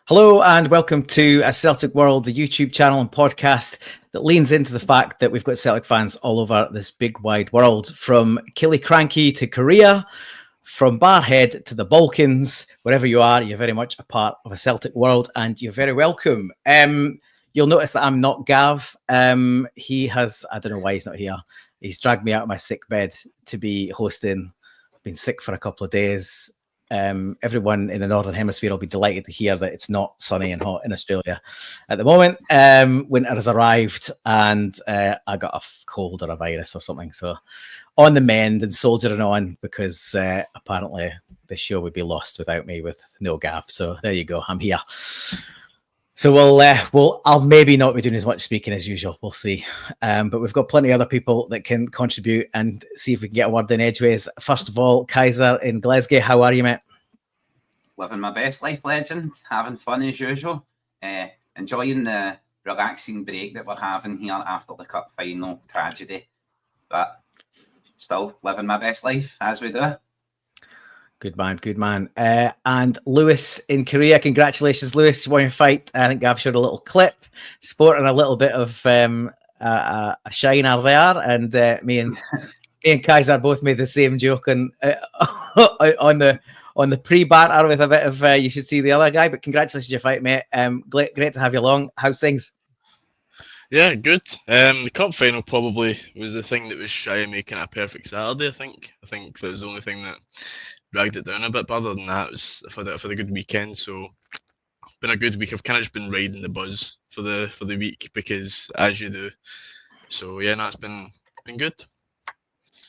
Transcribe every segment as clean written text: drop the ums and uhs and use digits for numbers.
Hello and welcome to A Celtic World, the YouTube channel and podcast that leans into the fact that we've got Celtic fans all over this big wide world, from Killiecrankie to Korea, from Barhead to the Balkans. Wherever you are, you're very much a part of A Celtic World and you're very welcome. You'll notice that I'm not Gav. He has, I don't know why he's not here. He's dragged me out of my sick bed to be hosting. I've been sick for a couple of days. Everyone in the Northern Hemisphere will be delighted to hear that it's not sunny and hot in Australia at the moment. Winter has arrived and I got a cold or a virus or something. So on the mend and soldiering on, because apparently the show would be lost without me with no Gav. So there you go. I'm here. So I'll maybe not be doing as much speaking as usual. We'll see. But we've got plenty of other people that can contribute and see if we can get a word in edgeways. First of all, Kaiser in Glasgow, how are you, mate? Living my best life, legend. Having fun as usual. Enjoying the relaxing break that we're having here after the cup final tragedy. But still living my best life as we do. Good man, good man. And Lewis in Korea, congratulations, Lewis. You won your fight. I think I've showed a little clip, sporting a little bit of a shiner there. And me and Kaiser both made the same joke on the pre-banter with a bit of you should see the other guy. But congratulations on your fight, mate. Great to have you along. How's things? Yeah, good. The cup final probably was the thing that was shy of making it a perfect Saturday. I think that was the only thing that dragged it down a bit. But other than that, I've had a good weekend. So been a good week. I've kind of just been riding the buzz for the week, because as you do. So yeah, no, it's been good.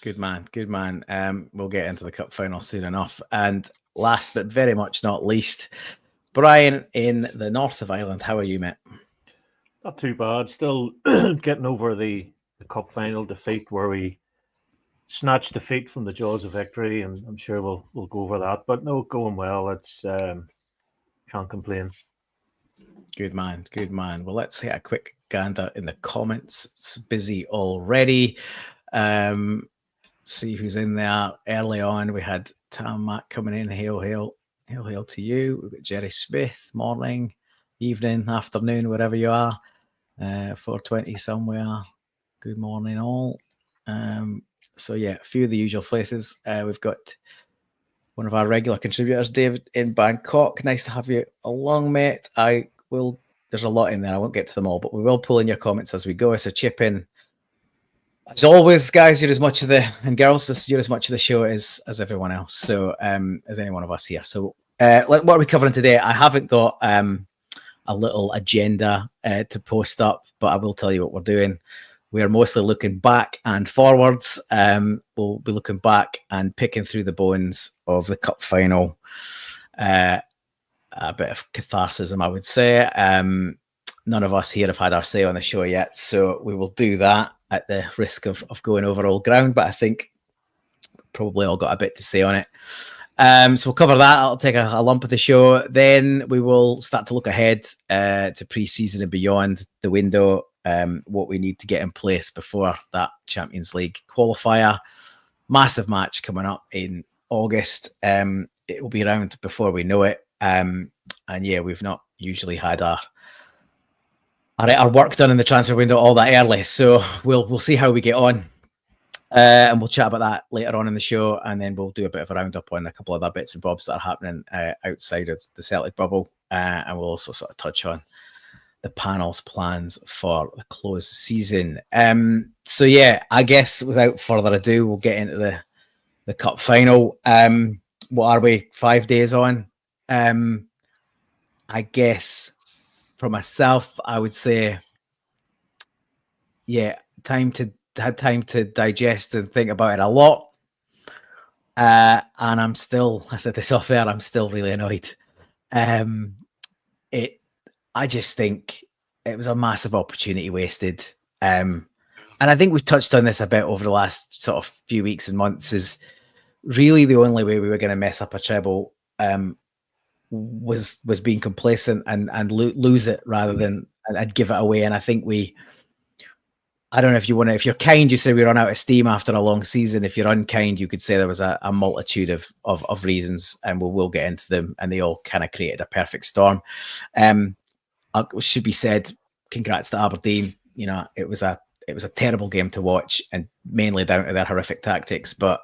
Good man, good man. We'll get into the cup final soon enough. And last but very much not least, Brian in the north of Ireland. How are you, mate? Not too bad. Still getting over the cup final defeat, where we snatched defeat from the jaws of victory, and I'm sure we'll go over that. But no, going well. It's can't complain. Good man, good man. Well, let's hit a quick gander in the comments. It's busy already. See who's in there. Early on, we had Tam Mac coming in. Hail to you. We've got Jerry Smith. Morning, evening, afternoon, wherever you are. 4:20 somewhere. Good morning, all. So yeah, a few of the usual places. We've got one of our regular contributors, David in Bangkok. Nice to have you along, mate. There's a lot in there. I won't get to them all, but we will pull in your comments as we go. So chip in. As always, guys, you're as much of you're as much of the show as everyone else. So as any one of us here. So what are we covering today? I haven't got a little agenda to post up, but I will tell you what we're doing. We are mostly looking back and forwards. We'll be looking back and picking through the bones of the cup final. A bit of catharsis, I would say. None of us here have had our say on the show yet, so we will do that at the risk of going over old ground. But I think probably all got a bit to say on it. So we'll cover that. I'll take a lump of the show. Then we will start to look ahead to pre-season and beyond the window. What we need to get in place before that Champions League qualifier. Massive match coming up in August. It will be around before we know it. And yeah, we've not usually had our work done in the transfer window all that early. So we'll see how we get on. And we'll chat about that later on in the show, and then we'll do a bit of a roundup on a couple of other bits and bobs that are happening outside of the Celtic bubble. And we'll also sort of touch on the panel's plans for the close season. So yeah, I guess without further ado, we'll get into the cup final. What are we, 5 days on? I guess for myself, I would say, yeah, had time to digest and think about it a lot. And I'm still, I said this off air, I'm still really annoyed. I just think it was a massive opportunity wasted. And I think we've touched on this a bit over the last sort of few weeks and months. Is really the only way we were going to mess up a treble was being complacent and lose it rather than and give it away. And I think I don't know if you want to, if you're kind, you say we run out of steam after a long season. If you're unkind, you could say there was a multitude of reasons, and we'll get into them, and they all kind of created a perfect storm. Should be said, congrats to Aberdeen. You know, it was a terrible game to watch, and mainly down to their horrific tactics, but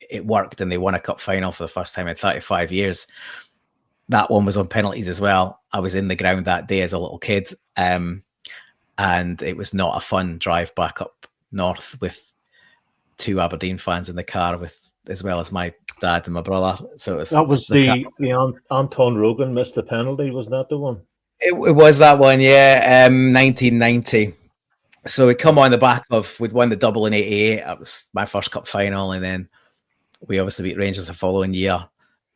it worked, and they won a cup final for the first time in 35 years. That one was on penalties as well. I was in the ground that day as a little kid. And it was not a fun drive back up north with 2 Aberdeen fans in the car, as well as my dad and my brother. So that was the Anton Rogan missed the penalty. Was that the one? It was that one, yeah. 1990. So we come on the back of, we'd won the double in 88. That was my first cup final, and then we obviously beat Rangers the following year.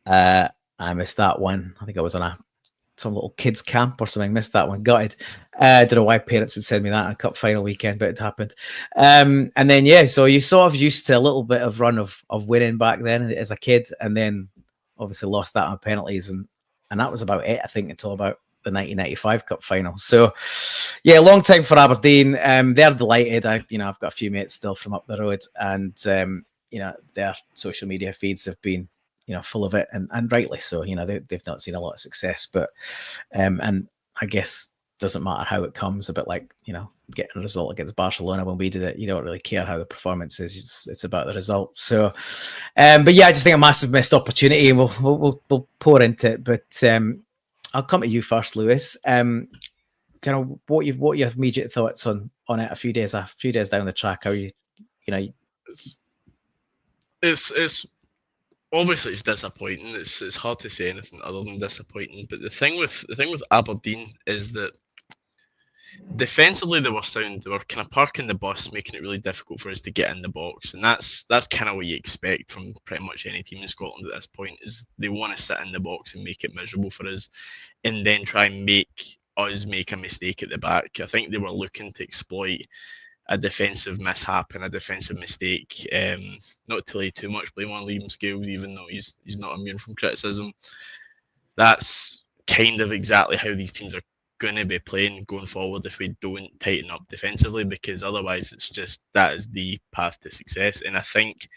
I missed that one. I think I was on some little kids camp or something. Missed that one. Gutted. I don't know why parents would send me that on a cup final weekend, but it happened. And then, yeah, so you sort of used to a little bit of run of winning back then as a kid, and then obviously lost that on penalties. And that was about it, I think, until about the 1995 cup final. So, yeah, long time for Aberdeen. They're delighted. I've got a few mates still from up the road, and, their social media feeds have been, full of it, and rightly so. They've not seen a lot of success, but and I guess doesn't matter how it comes. A bit like getting a result against Barcelona when we did it. You don't really care how the performance is. It's about the result. So, but yeah, I just think a massive missed opportunity, and we'll pour into it. But I'll come to you first, Lewis. Kind of what your immediate thoughts on it a few days down the track? How It's obviously it's disappointing. It's hard to say anything other than disappointing. But the thing with Aberdeen is that defensively they were sound. They were kind of parking the bus, making it really difficult for us to get in the box, and that's kind of what you expect from pretty much any team in Scotland at this point. Is they want to sit in the box and make it miserable for us, and then try and make us make a mistake at the back. I think they were looking to exploit a defensive mishap and a defensive mistake. Not to lay too much blame on Liam Scales, even though he's not immune from criticism. That's kind of exactly how these teams are going to be playing going forward if we don't tighten up defensively, because otherwise it's just that is the path to success. And I think,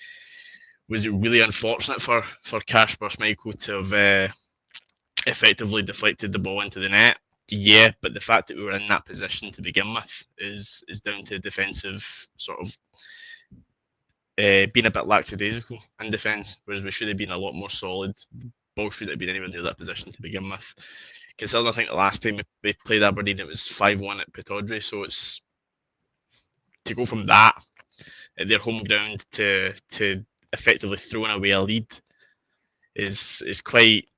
was it really unfortunate for Kasper Schmeichel to have effectively deflected the ball into the net? Yeah, but the fact that we were in that position to begin with is down to defensive sort of being a bit lackadaisical in defence, whereas we should have been a lot more solid. The ball should have been anywhere near that position to begin with. Considering I think the last time we played Aberdeen, it was 5-1 at Pittodrie, so it's to go from that at their home ground to effectively throwing away a lead is quite,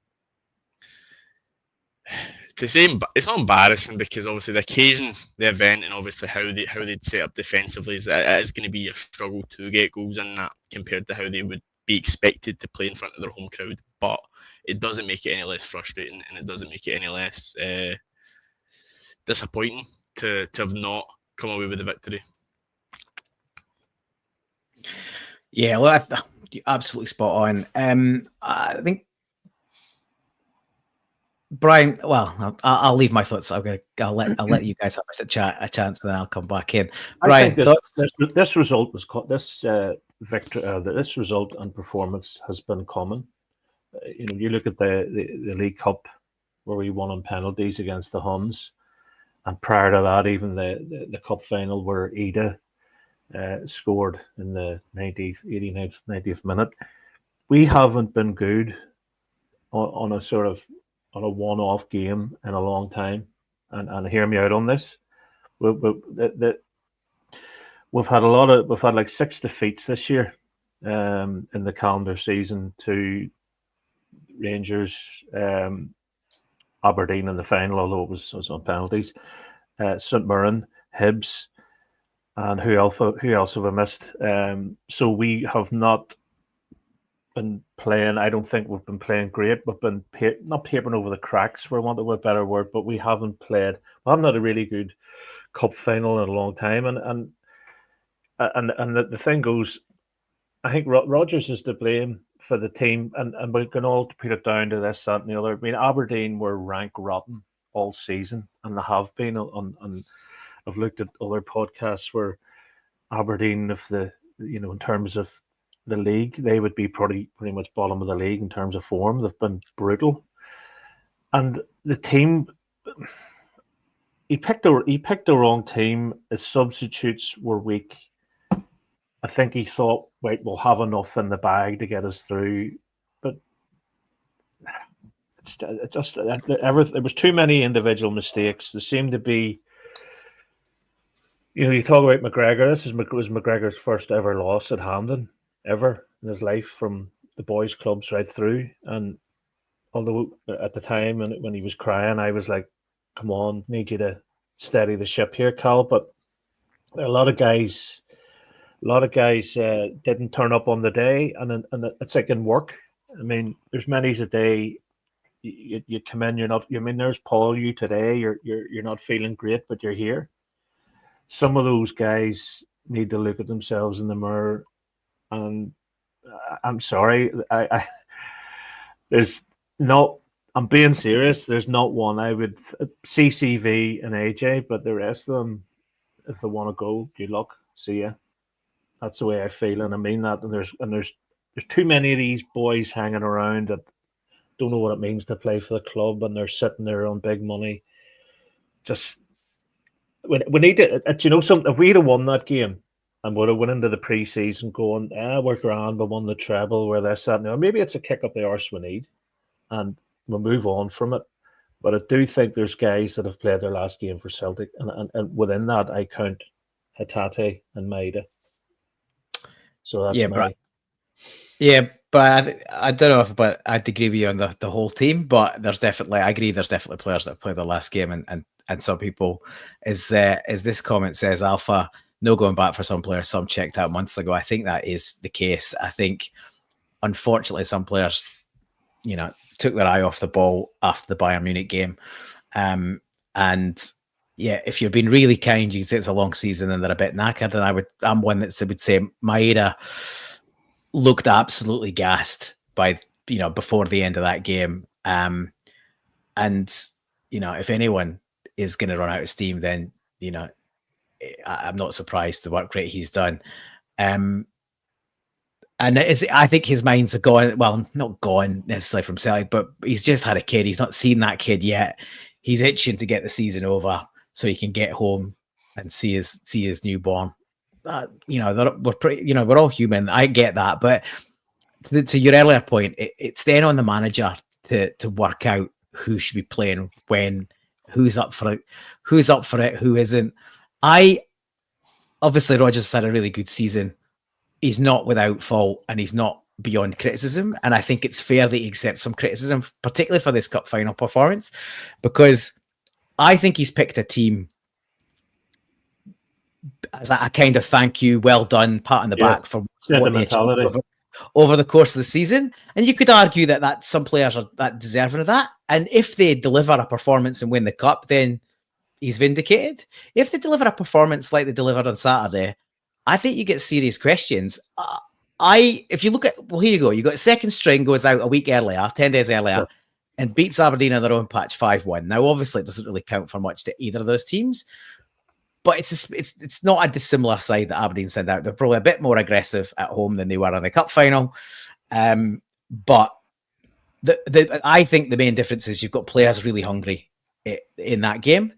to say it's not embarrassing, because obviously the occasion, the event, and obviously how they'd set up defensively is going to be a struggle to get goals in that compared to how they would be expected to play in front of their home crowd. But it doesn't make it any less frustrating, and it doesn't make it any less disappointing to have not come away with the victory. Yeah, well, you're absolutely spot on. I think, Brian. Well, I'll leave my thoughts. I'll let you guys have a chance, and then I'll come back in. Brian, this result was this result and performance has been common. You look at the League Cup where we won on penalties against the Huns, and prior to that, even the cup final where Ida scored in the 89th, 90th minute. We haven't been good on a one-off game in a long time, and hear me out on this. We've had like 6 defeats this year in the calendar season to Rangers, Aberdeen in the final, although it was on penalties, St Mirren, Hibs, and who else have I missed? So we have not been playing. I don't think we've been playing great. We've been not papering over the cracks, for want of a better word, but we haven't played. We haven't had a really good cup final in a long time, and the thing goes, I think Rodgers is to blame for the team, and we can all put it down to this, that, and the other. I mean, Aberdeen were rank rotten all season, and they have been. On I've looked at other podcasts where Aberdeen, if in terms of the league, they would be pretty much bottom of the league in terms of form. They've been brutal, and the team. He picked the wrong team. His substitutes were weak. I think he thought, wait, we'll have enough in the bag to get us through, but it was too many individual mistakes. There seemed to be, you talk about McGregor. This was McGregor's first ever loss at Hampden ever in his life, from the boys' clubs right through. And although at the time when he was crying, I was like, come on, need you to steady the ship here, Cal. But a lot of guys didn't turn up on the day, and it's like in work. I mean, there's many a day you come in, you're not. I mean, there's Paul. You today, you're not feeling great, but you're here. Some of those guys need to look at themselves in the mirror, and I'm sorry, there's not. I'm being serious. There's not one. I would CCV and AJ, but the rest of them, if they want to go, good luck. See ya. That's the way I feel, and I mean that. And there's too many of these boys hanging around that don't know what it means to play for the club, and they're sitting there on big money. Just we need to, something. If we'd have won that game and would have went into the pre-season going, we're grand, we won the treble, we're this, that, now maybe it's a kick up the arse we need, and we'll move on from it. But I do think there's guys that have played their last game for Celtic, and within that I count Hatate and Maeda. So that's but I don't know if I'd agree with you on the whole team, but I agree there's definitely players that have played their last game, and some people, as this comment says, Alpha, no going back for some players, some checked out months ago. I think that is the case. I think, unfortunately, some players, took their eye off the ball after the Bayern Munich game. And yeah, if you're being really kind, you can say it's a long season and they're a bit knackered. And I'm one that would say Maeda looked absolutely gassed before the end of that game. And if anyone is going to run out of steam, then I'm not surprised the work rate he's done. And I think his mind's gone. Well, not gone necessarily from Celtic, but he's just had a kid. He's not seen that kid yet. He's itching to get the season over so he can get home and see his newborn. We're all human. I get that, but to your earlier point, it's then on the manager to work out who should be playing when, who's up for it, who isn't. Obviously Rodgers had a really good season. He's not without fault, and he's not beyond criticism. And I think it's fair that he accepts some criticism, particularly for this cup final performance, because I think he's picked a team as a kind of thank you, well done, pat on the back for what they achieved over the course of the season. And you could argue that some players are that deserving of that. And if they deliver a performance and win the cup, then he's vindicated. If they deliver a performance like they delivered on Saturday, I think you get serious questions. If you look at, well, here you go. You got second string goes out a week earlier, 10 days earlier, and beats Aberdeen on their own patch 5-1. Now, obviously, it doesn't really count for much to either of those teams, but it's not a dissimilar side that Aberdeen sent out. They're probably a bit more aggressive at home than they were in the cup final. But I think the main difference is you've got players really hungry in that game.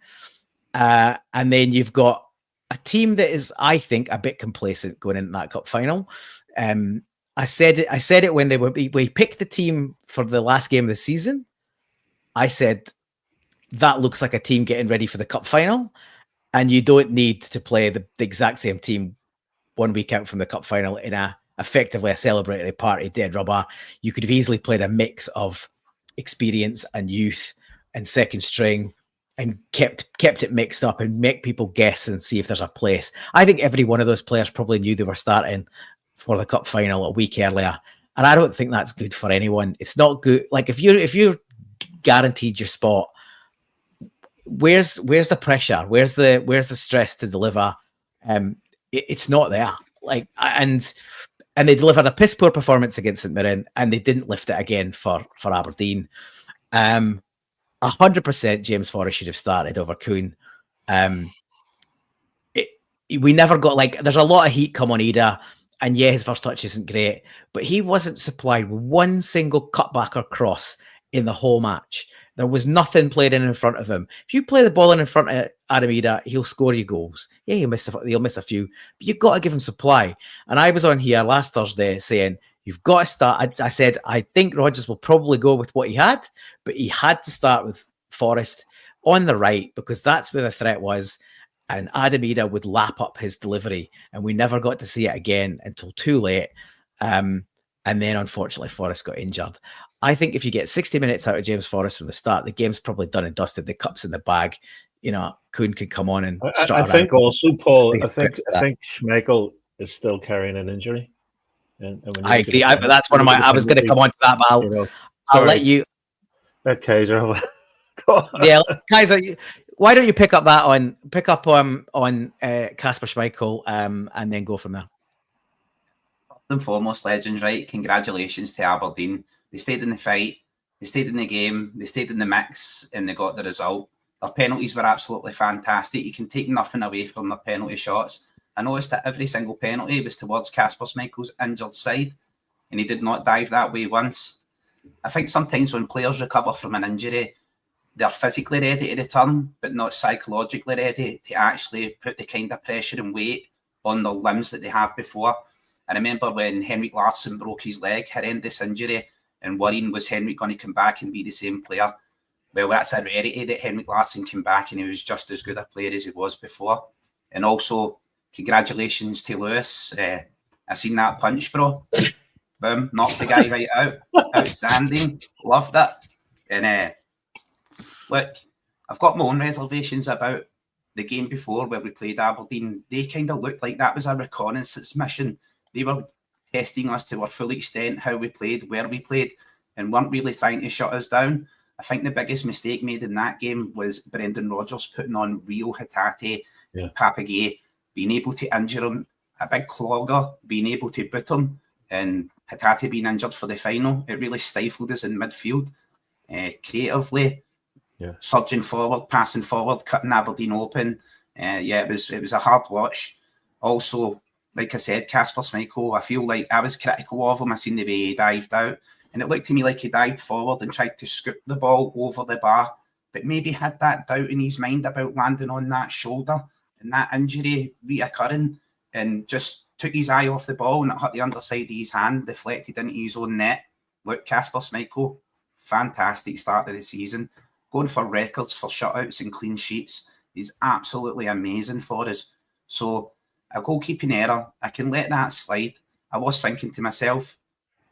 And then you've got a team that is, I think, a bit complacent going into that cup final. I said it when we picked the team for the last game of the season. I said that looks like a team getting ready for the cup final, and you don't need to play the exact same team 1 week out from the cup final in effectively a celebratory party dead rubber. You could have easily played a mix of experience and youth and second string, and kept it mixed up and make people guess and see if there's a place. I think every one of those players probably knew they were starting for the cup final a week earlier, and I don't think that's good for anyone. It's not good. Like if you're guaranteed your spot, where's the pressure? Where's the stress to deliver? It's not there. And they delivered a piss poor performance against St Mirren, and they didn't lift it again for Aberdeen. 100% James Forrest should have started over Kuhn. we never got there's a lot of heat come on Ida, and yeah, his first touch isn't great, but he wasn't supplied with one single cutback or cross in the whole match. There was nothing played in front of him. If you play the ball in front of Adam Ida, he'll score you goals. Yeah, he'll miss a few, but you've got to give him supply. And I was on here last Thursday saying, you've got to start. I said, I think Rodgers will probably go with what he had, but he had to start with Forrest on the right because that's where the threat was. And Adam Ida would lap up his delivery, and we never got to see it again until too late. And then, unfortunately, Forrest got injured. I think if you get 60 minutes out of James Forrest from the start, the game's probably done and dusted. The cup's in the bag. Kuhn can come on and I think also, Paul, I think Schmeichel is still carrying an injury. And I agree. That's one of my. I was going to come on to that, but I'll let you. Let Kaiser. Yeah, Kaiser. Why don't you pick up on Kasper Schmeichel and then go from there? First and foremost, legends, right? Congratulations to Aberdeen. They stayed in the fight, they stayed in the game, they stayed in the mix, and they got the result. Their penalties were absolutely fantastic. You can take nothing away from their penalty shots. I noticed that every single penalty was towards Kasper Schmeichel's injured side, and he did not dive that way once. I think sometimes when players recover from an injury, they're physically ready to return, but not psychologically ready to actually put the kind of pressure and weight on their limbs that they have before. I remember when Henrik Larsson broke his leg, horrendous injury, and worrying, was Henrik going to come back and be the same player? Well, that's a rarity that Henrik Larsson came back and he was just as good a player as he was before. And also, congratulations to Lewis. I seen that punch, bro. Boom, knocked the guy right out. Outstanding. Loved it. And look, I've got my own reservations about the game before where we played Aberdeen. They kind of looked like that was a reconnaissance mission. They were testing us to our full extent, how we played, where we played, and weren't really trying to shut us down. I think the biggest mistake made in that game was Brendan Rodgers putting on Rio Hatate, Papagay, being able to injure him, a big clogger, being able to boot him, and Hatate being injured for the final. It really stifled us in midfield. Creatively, surging forward, passing forward, cutting Aberdeen open. It was a hard watch. Also, like I said, Kasper Schmeichel, I feel like I was critical of him. I seen the way he dived out, and it looked to me like he dived forward and tried to scoop the ball over the bar, but maybe had that doubt in his mind about landing on that shoulder and that injury reoccurring, and just took his eye off the ball and it hit the underside of his hand, deflected into his own net. Look, Kasper Schmeichel, fantastic start of the season, going for records for shutouts and clean sheets. He's absolutely amazing for us. So a goalkeeping error, I can let that slide. I was thinking to myself,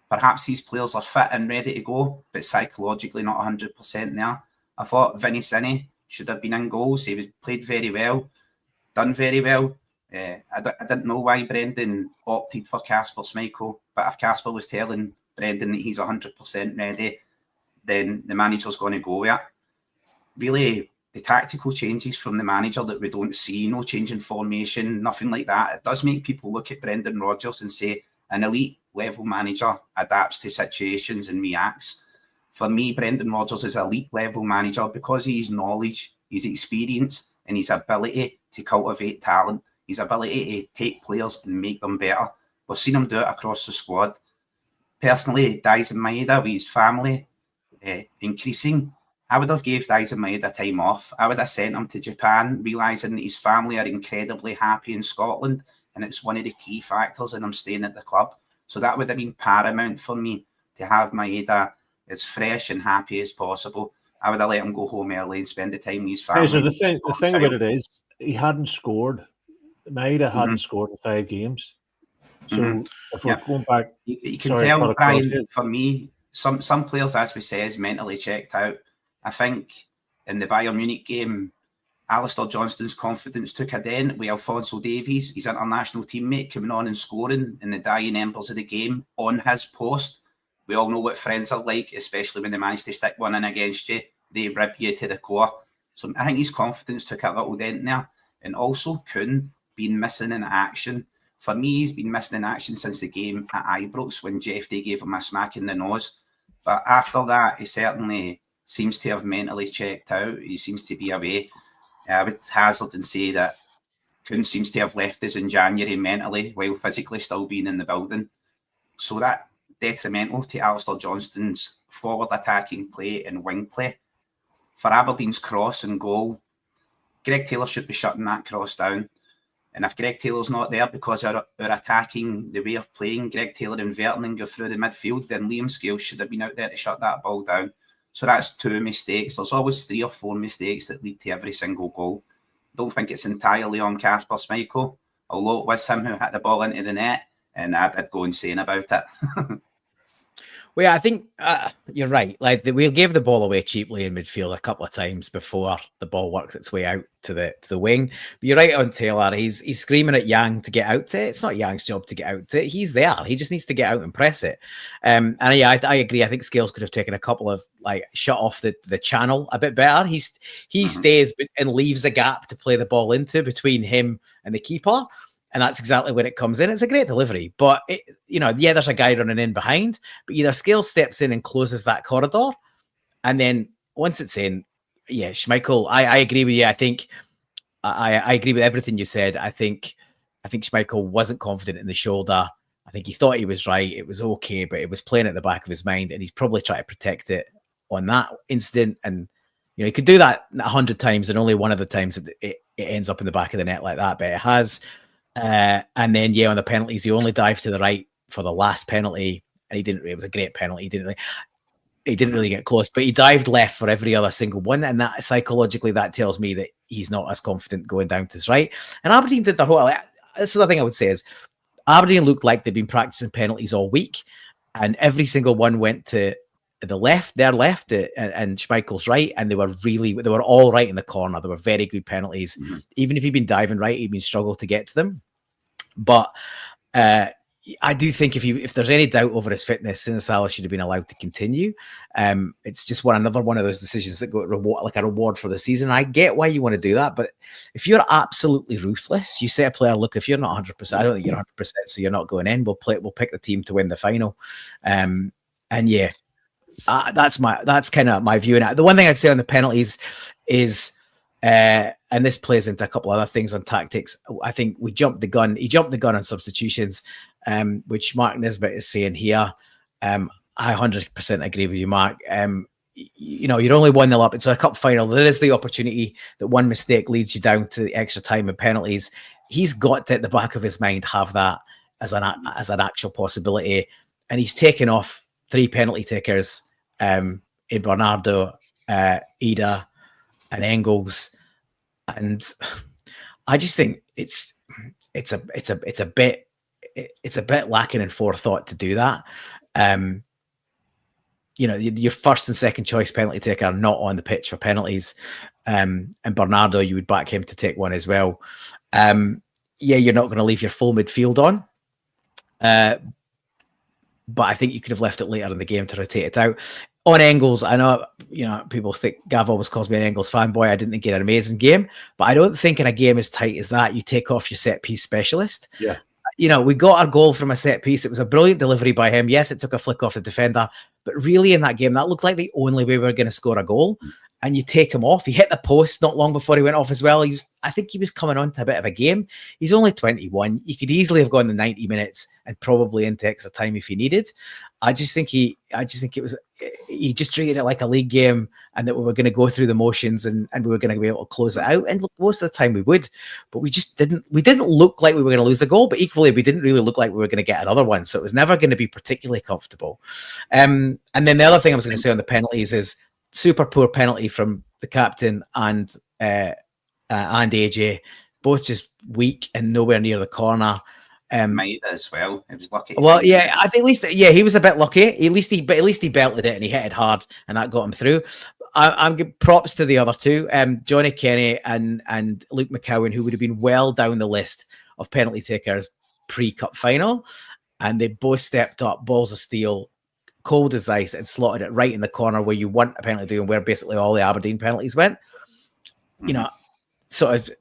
perhaps these players are fit and ready to go, but psychologically not 100% there. I thought Vinny Cini should have been in goals. He played very well, done very well. I didn't know why Brendan opted for Kasper Schmeichel, but if Kasper was telling Brendan that he's 100% ready, then the manager's going to go with it. Really, the tactical changes from the manager that we don't see, no change in formation, nothing like that. It does make people look at Brendan Rodgers and say an elite level manager adapts to situations and reacts. For me, Brendan Rodgers is an elite level manager because of his knowledge, his experience, and his ability to cultivate talent, his ability to take players and make them better. We've seen him do it across the squad. Personally, Daizen Maeda with his family increasing, I would have gave Daizen Maeda time off. I would have sent him to Japan, realising that his family are incredibly happy in Scotland, and it's one of the key factors in him staying at the club. So that would have been paramount for me to have Maeda as fresh and happy as possible. I would have let him go home early and spend the time with his family. So the thing about it is, he hadn't scored. Maeda hadn't scored in 5 games. So if we're going back, you can tell, Brian, for me, some players, as we say, is mentally checked out. I think in the Bayern Munich game, Alistair Johnston's confidence took a dent with Alphonso Davies, his international teammate, coming on and scoring in the dying embers of the game on his post. We all know what friends are like, especially when they manage to stick one in against you. They rib you to the core. So I think his confidence took a little dent there. And also Kuhn being missing in action. For me, he's been missing in action since the game at Ibrox when Jeff Day gave him a smack in the nose. But after that, he certainly seems to have mentally checked out. He seems to be away. I would hazard and say that Kuhn seems to have left us in January mentally while physically still being in the building. So that detrimental to Alistair Johnston's forward attacking play and wing play. For Aberdeen's cross and goal, Greg Taylor should be shutting that cross down. And if Greg Taylor's not there because our attacking, the way of playing, Greg Taylor inverting and go through the midfield, then Liam Scales should have been out there to shut that ball down. So that's 2 mistakes. There's always 3 or 4 mistakes that lead to every single goal. Don't think it's entirely on Kasper Schmeichel, although it was him who hit the ball into the net, and I did go insane about it. Well, yeah, I think you're right. Like we gave the ball away cheaply in midfield a couple of times before the ball worked its way out to the wing. But you're right on Taylor. He's screaming at Yang to get out to it. It's not Yang's job to get out to it. He's there. He just needs to get out and press it. And yeah, I agree. I think Scales could have taken a couple of shut off the channel a bit better. He stays and leaves a gap to play the ball into between him and the keeper. And that's exactly where it comes in. It's a great delivery, but there's a guy running in behind, but either Scales steps in and closes that corridor, and then once it's in, yeah, Schmeichel, I agree with you. I think I agree with everything you said. I think Schmeichel wasn't confident in the shoulder. I think he thought he was right. It was okay, but it was playing at the back of his mind, and he's probably trying to protect it on that incident. And he could do that 100 times, and only one of the times it ends up in the back of the net like that, but it has. And then, on the penalties, he only dived to the right for the last penalty, and it was a great penalty. He didn't really get close, but he dived left for every other single one. And that psychologically, that tells me that he's not as confident going down to his right. And Aberdeen did the whole, that's the other thing I would say is Aberdeen looked like they'd been practicing penalties all week, and every single one went to the left, their left, and Schmeichel's right, and they were all right in the corner. They were very good penalties. Mm-hmm. Even if he'd been diving right, he'd been struggled to get to them. But I do think if there's any doubt over his fitness, Sinisalo should have been allowed to continue. It's just another one of those decisions that go like a reward for the season. I get why you want to do that, but if you're absolutely ruthless, you say a player, look, if you're not 100%, I don't think you're 100%, so you're not going in. We'll pick the team to win the final. And yeah. That's kind of my view. And the one thing I'd say on the penalties is, and this plays into a couple other things on tactics. I think we jumped the gun. He jumped the gun on substitutions, which Mark Nisbet is saying here. I 100% agree with you, Mark. You're only 1-0 up. It's a cup final. There is the opportunity that one mistake leads you down to the extra time and penalties. He's got to, at the back of his mind, have that as an actual possibility, and he's taken off 3 penalty takers in Bernardo, Ida, and Engels, and I just think it's a bit lacking in forethought to do that. Your first and second choice penalty taker are not on the pitch for penalties, and Bernardo, you would back him to take one as well. You're not going to leave your full midfield on. But I think you could have left it later in the game to rotate it out. On Engels, I know, people think Gav always calls me an Engels fanboy. I didn't think he had an amazing game, but I don't think in a game as tight as that, you take off your set piece specialist. Yeah. We got our goal from a set piece. It was a brilliant delivery by him. Yes, it took a flick off the defender, but really in that game, that looked like the only way we were going to score a goal. And you take him off. He hit the post not long before he went off as well. I think he was coming on to a bit of a game. He's only 21. He could easily have gone the 90 minutes and probably into extra time if he needed. I just think he just treated it like a league game, and that we were going to go through the motions and we were going to be able to close it out. And look, most of the time we would, but we just didn't. We didn't look like we were going to lose a goal, but equally we didn't really look like we were going to get another one. So it was never going to be particularly comfortable. And then the other thing I was going to say on the penalties is super poor penalty from the captain and AJ, both just weak and nowhere near the corner. Might as well. It was lucky. Well, yeah, I think at least he was a bit lucky. At least he belted it and he hit it hard, and that got him through. I'm giving props to the other two, Johnny Kenny and Luke McCowan, who would have been well down the list of penalty takers pre-cup final, and they both stepped up, balls of steel, cold as ice, and slotted it right in the corner where you want a penalty to do, and where basically all the Aberdeen penalties went. Sort of,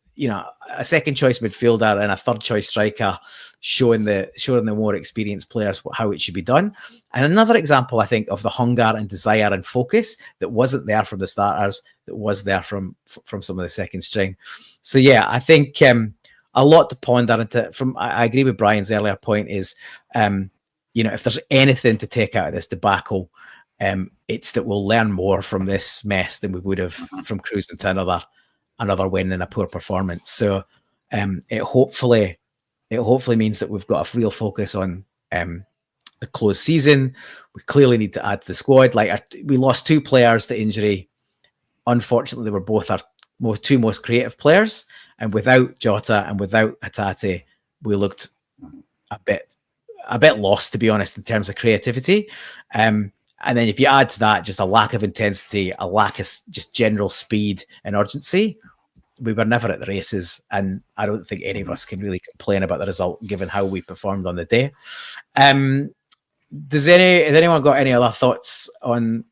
a second choice midfielder and a third choice striker showing the more experienced players how it should be done. And another example, I think, of the hunger and desire and focus that wasn't there from the starters, that was there from some of the second string. So yeah, I think a lot to ponder into. I agree with Brian's earlier point is, if there's anything to take out of this debacle, it's that we'll learn more from this mess than we would have from cruising to another win and a poor performance. So it hopefully means that we've got a real focus on the close season. We clearly need to add to the squad. We lost 2 players to injury. Unfortunately, they were both our two most creative players, and without Jota and without Hatate, we looked a bit lost, to be honest, in terms of creativity. And then if you add to that just a lack of intensity, a lack of just general speed and urgency, we were never at the races, and I don't think any of us can really complain about the result given how we performed on the day. Has anyone got any other thoughts on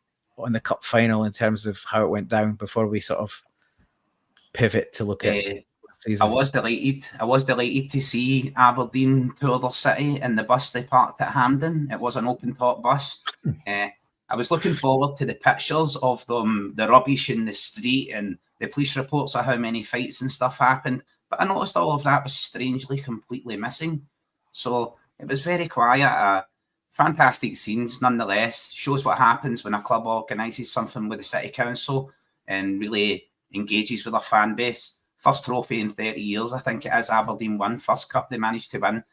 the cup final in terms of how it went down before we sort of pivot to look at the season? I was delighted to see Aberdeen tour their city in the bus they parked at Hampden. It was an open top bus. I was looking forward to the pictures of them, the rubbish in the street and the police reports of how many fights and stuff happened. But I noticed all of that was strangely completely missing. So it was very quiet. Fantastic scenes nonetheless. Shows what happens when a club organises something with the City Council and really engages with their fan base. First trophy in 30 years, I think it is. Aberdeen won. First cup they managed to win.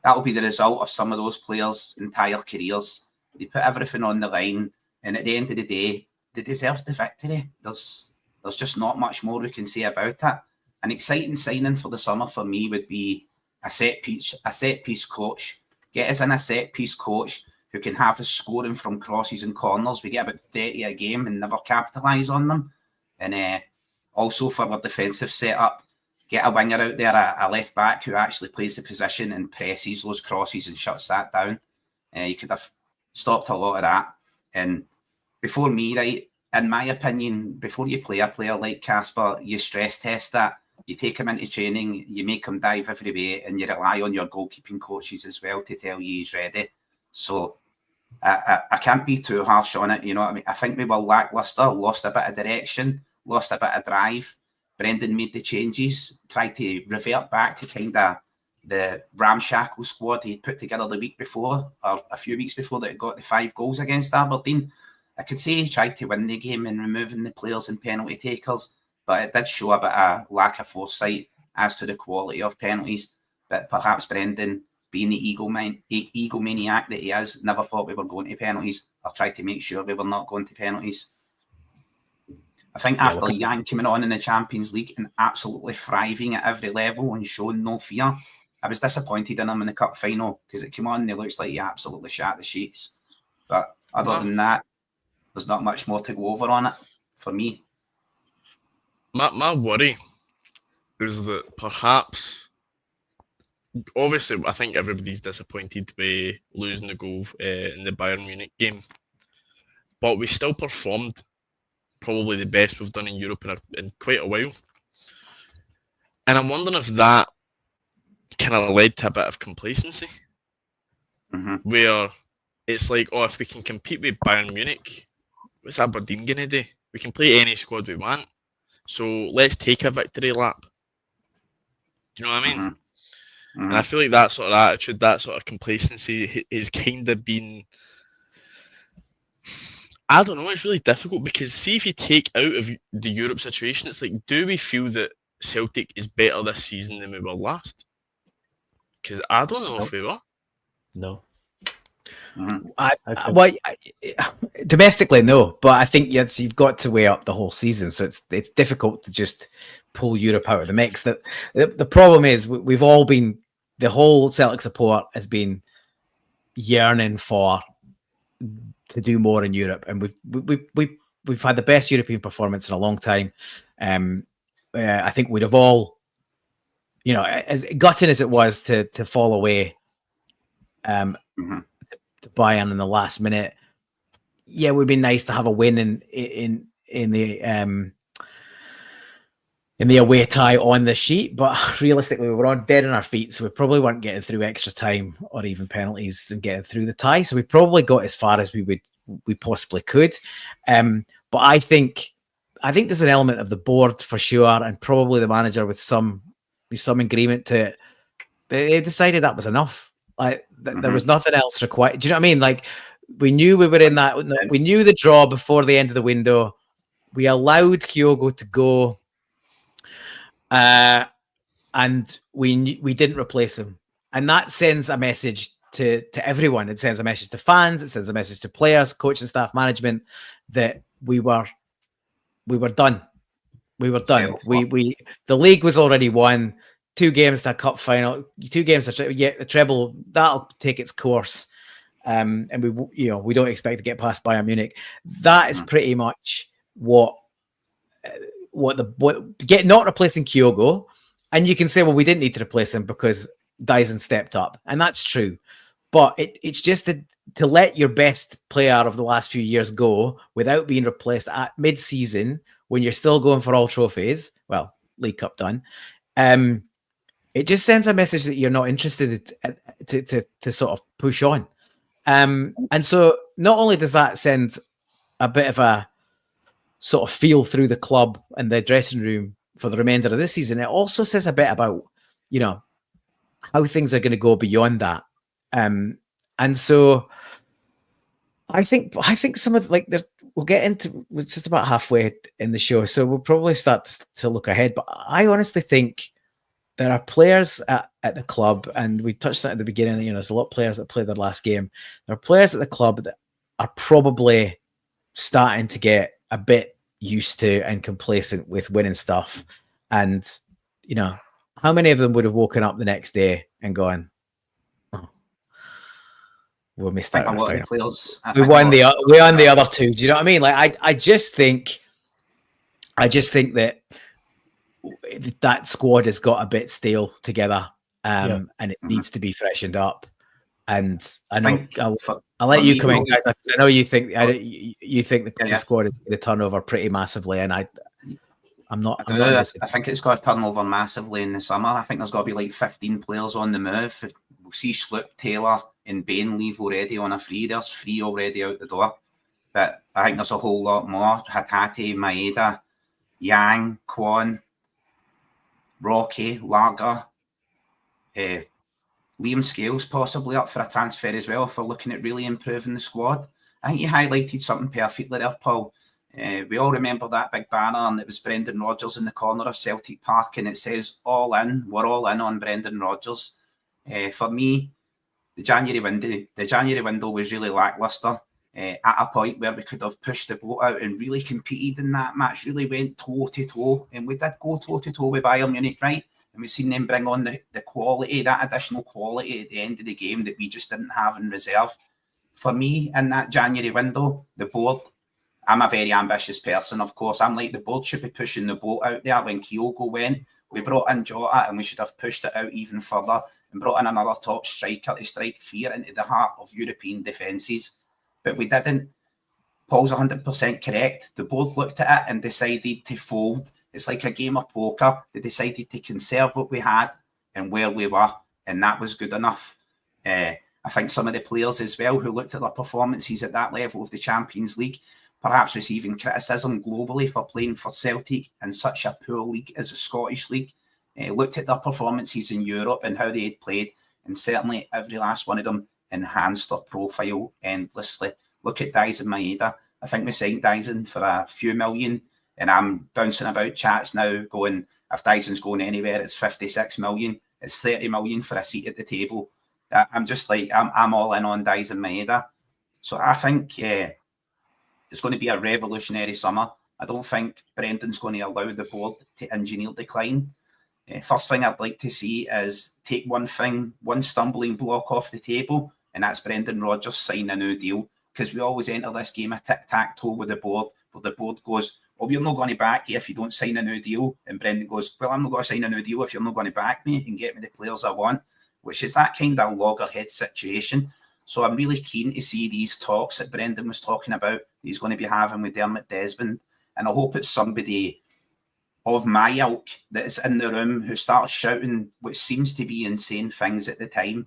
That will be the result of some of those players' entire careers. They put everything on the line, and at the end of the day, they deserved the victory. There's just not much more we can say about it. An exciting signing for the summer for me would be a set piece coach. Get us in a set piece coach who can have us scoring from crosses and corners. We get about 30 a game and never capitalise on them. And also for our defensive setup, get a winger out there, a left back who actually plays the position and presses those crosses and shuts that down. You could have stopped a lot of that. And before me, right, in my opinion, before you play a player like Casper, you stress test that. You take him into training, you make him dive every way, and you rely on your goalkeeping coaches as well to tell you he's ready. So I can't be too harsh on it. You know what I mean? I think we were lacklustre, lost a bit of direction, lost a bit of drive. Brendan made the changes, tried to revert back to kind of the ramshackle squad he put together the week before, or a few weeks before, that got the 5 goals against Aberdeen. I could say he tried to win the game in removing the players and penalty takers, but it did show a bit of lack of foresight as to the quality of penalties. But perhaps Brendan, being the egomaniac that he is, never thought we were going to penalties, or tried to make sure we were not going to penalties. I think after Jan coming on in the Champions League and absolutely thriving at every level and showing no fear, I was disappointed in him in the cup final because it came on and it looks like he absolutely shat the sheets. But other than that, there's not much more to go over on it for me. My worry is that perhaps, obviously, I think everybody's disappointed with losing the goal in the Bayern Munich game, but we still performed probably the best we've done in Europe in quite a while. And I'm wondering if that kind of led to a bit of complacency, where it's like, oh, if we can compete with Bayern Munich, what's Aberdeen going to do? We can play any squad we want, so let's take a victory lap. Do you know what I mean? And I feel like that sort of attitude, that sort of complacency is kind of been, I don't know, it's really difficult because see, if you take out of the Europe situation, it's like, do we feel that Celtic is better this season than we were last? Because I don't know if we were. No. Domestically, no, but I think you've got to weigh up the whole season, so it's difficult to just pull Europe out of the mix. The problem is we've all been, the whole Celtic support has been yearning for to do more in Europe, and we've had the best European performance in a long time. I think we'd have all, as gutting as it was to fall away to Bayern in the last minute, it would be nice to have a win in the away tie on the sheet, but realistically we were on dead on our feet, so we probably weren't getting through extra time or even penalties and getting through the tie, so we probably got as far as we possibly could. But I think there's an element of the board for sure, and probably the manager with some some agreement to it. They decided that was enough. Like there was nothing else required. Do you know what I mean? Like we knew we were in that. We knew the draw before the end of the window. We allowed Kyogo to go, and we didn't replace him. And that sends a message to everyone. It sends a message to fans. It sends a message to players, coaching staff, management that we were done. We were done. The league was already won. 2 games to a cup final. 2 games to the treble. That'll take its course. And we don't expect to get past Bayern Munich. That is pretty much what not replacing Kyogo. And you can say, well, we didn't need to replace him because Dyson stepped up, and that's true. But it's just to let your best player of the last few years go without being replaced at mid-season when you're still going for all trophies. Well, League Cup done. It just sends a message that you're not interested to sort of push on. And so not only does that send a bit of a sort of feel through the club and the dressing room for the remainder of this season, it also says a bit about, how things are going to go beyond that. And so I think some of we'll get into, we're just about halfway in the show, so we'll probably start to look ahead. But I honestly think there are players at the club, and we touched on it at the beginning, there's a lot of players that played their last game. There are players at the club that are probably starting to get a bit used to and complacent with winning stuff. And, how many of them would have woken up the next day and gone, oh, we missed out on the final. We won the other 2. Do you know what I mean? Like, I just think that squad has got a bit stale together, and it needs to be freshened up. And I know I'll let you come in, guys. I know you think the squad is going to turn over pretty massively, and I'm not. I think it's got to turn over massively in the summer. I think there's got to be like 15 players on the move. We'll see Slew, Taylor, and Bain leave already on a free. There's 3 already out the door, but I think there's a whole lot more. Hatate, Maeda, Yang, Kwon, Rocky, Lager, Liam Scales possibly up for a transfer as well if we're looking at really improving the squad. I think you highlighted something perfectly there, Paul. We all remember that big banner, and it was Brendan Rodgers in the corner of Celtic Park, and it says all in. We're all in on Brendan Rodgers. For me, the January window was really lacklustre. At a point where we could have pushed the boat out and really competed in that match, really went toe-to-toe, and we did go toe-to-toe with Bayern Munich, right? And we've seen them bring on the quality, that additional quality at the end of the game that we just didn't have in reserve. For me, in that January window, the board, I'm a very ambitious person, of course. I'm like, the board should be pushing the boat out there. When Kyogo went, we brought in Jota, and we should have pushed it out even further and brought in another top striker to strike fear into the heart of European defences. But we didn't. Paul's 100% correct. The board looked at it and decided to fold. It's like a game of poker. They decided to conserve what we had and where we were, and that was good enough. I think some of the players as well who looked at their performances at that level of the Champions League, perhaps receiving criticism globally for playing for Celtic in such a poor league as the Scottish League, looked at their performances in Europe and how they had played, and certainly every last one of them enhanced their profile endlessly. Look at Dyson Maeda. I think we signed Dyson for a few million, and I'm bouncing about chats now going, if Dyson's going anywhere, it's 56 million. It's 30 million for a seat at the table. I'm just like, I'm all in on Dyson Maeda. So I think it's going to be a revolutionary summer. I don't think Brendan's going to allow the board to engineer decline. First thing I'd like to see is take one stumbling block off the table, and that's Brendan Rodgers signing a new deal. Because we always enter this game of tic-tac-toe with the board, where the board goes, well, we're not going to back you if you don't sign a new deal. And Brendan goes, well, I'm not going to sign a new deal if you're not going to back me and get me the players I want, which is that kind of loggerhead situation. So I'm really keen to see these talks that Brendan was talking about he's going to be having with Dermot Desmond. And I hope it's somebody of my ilk that is in the room who starts shouting what seems to be insane things at the time,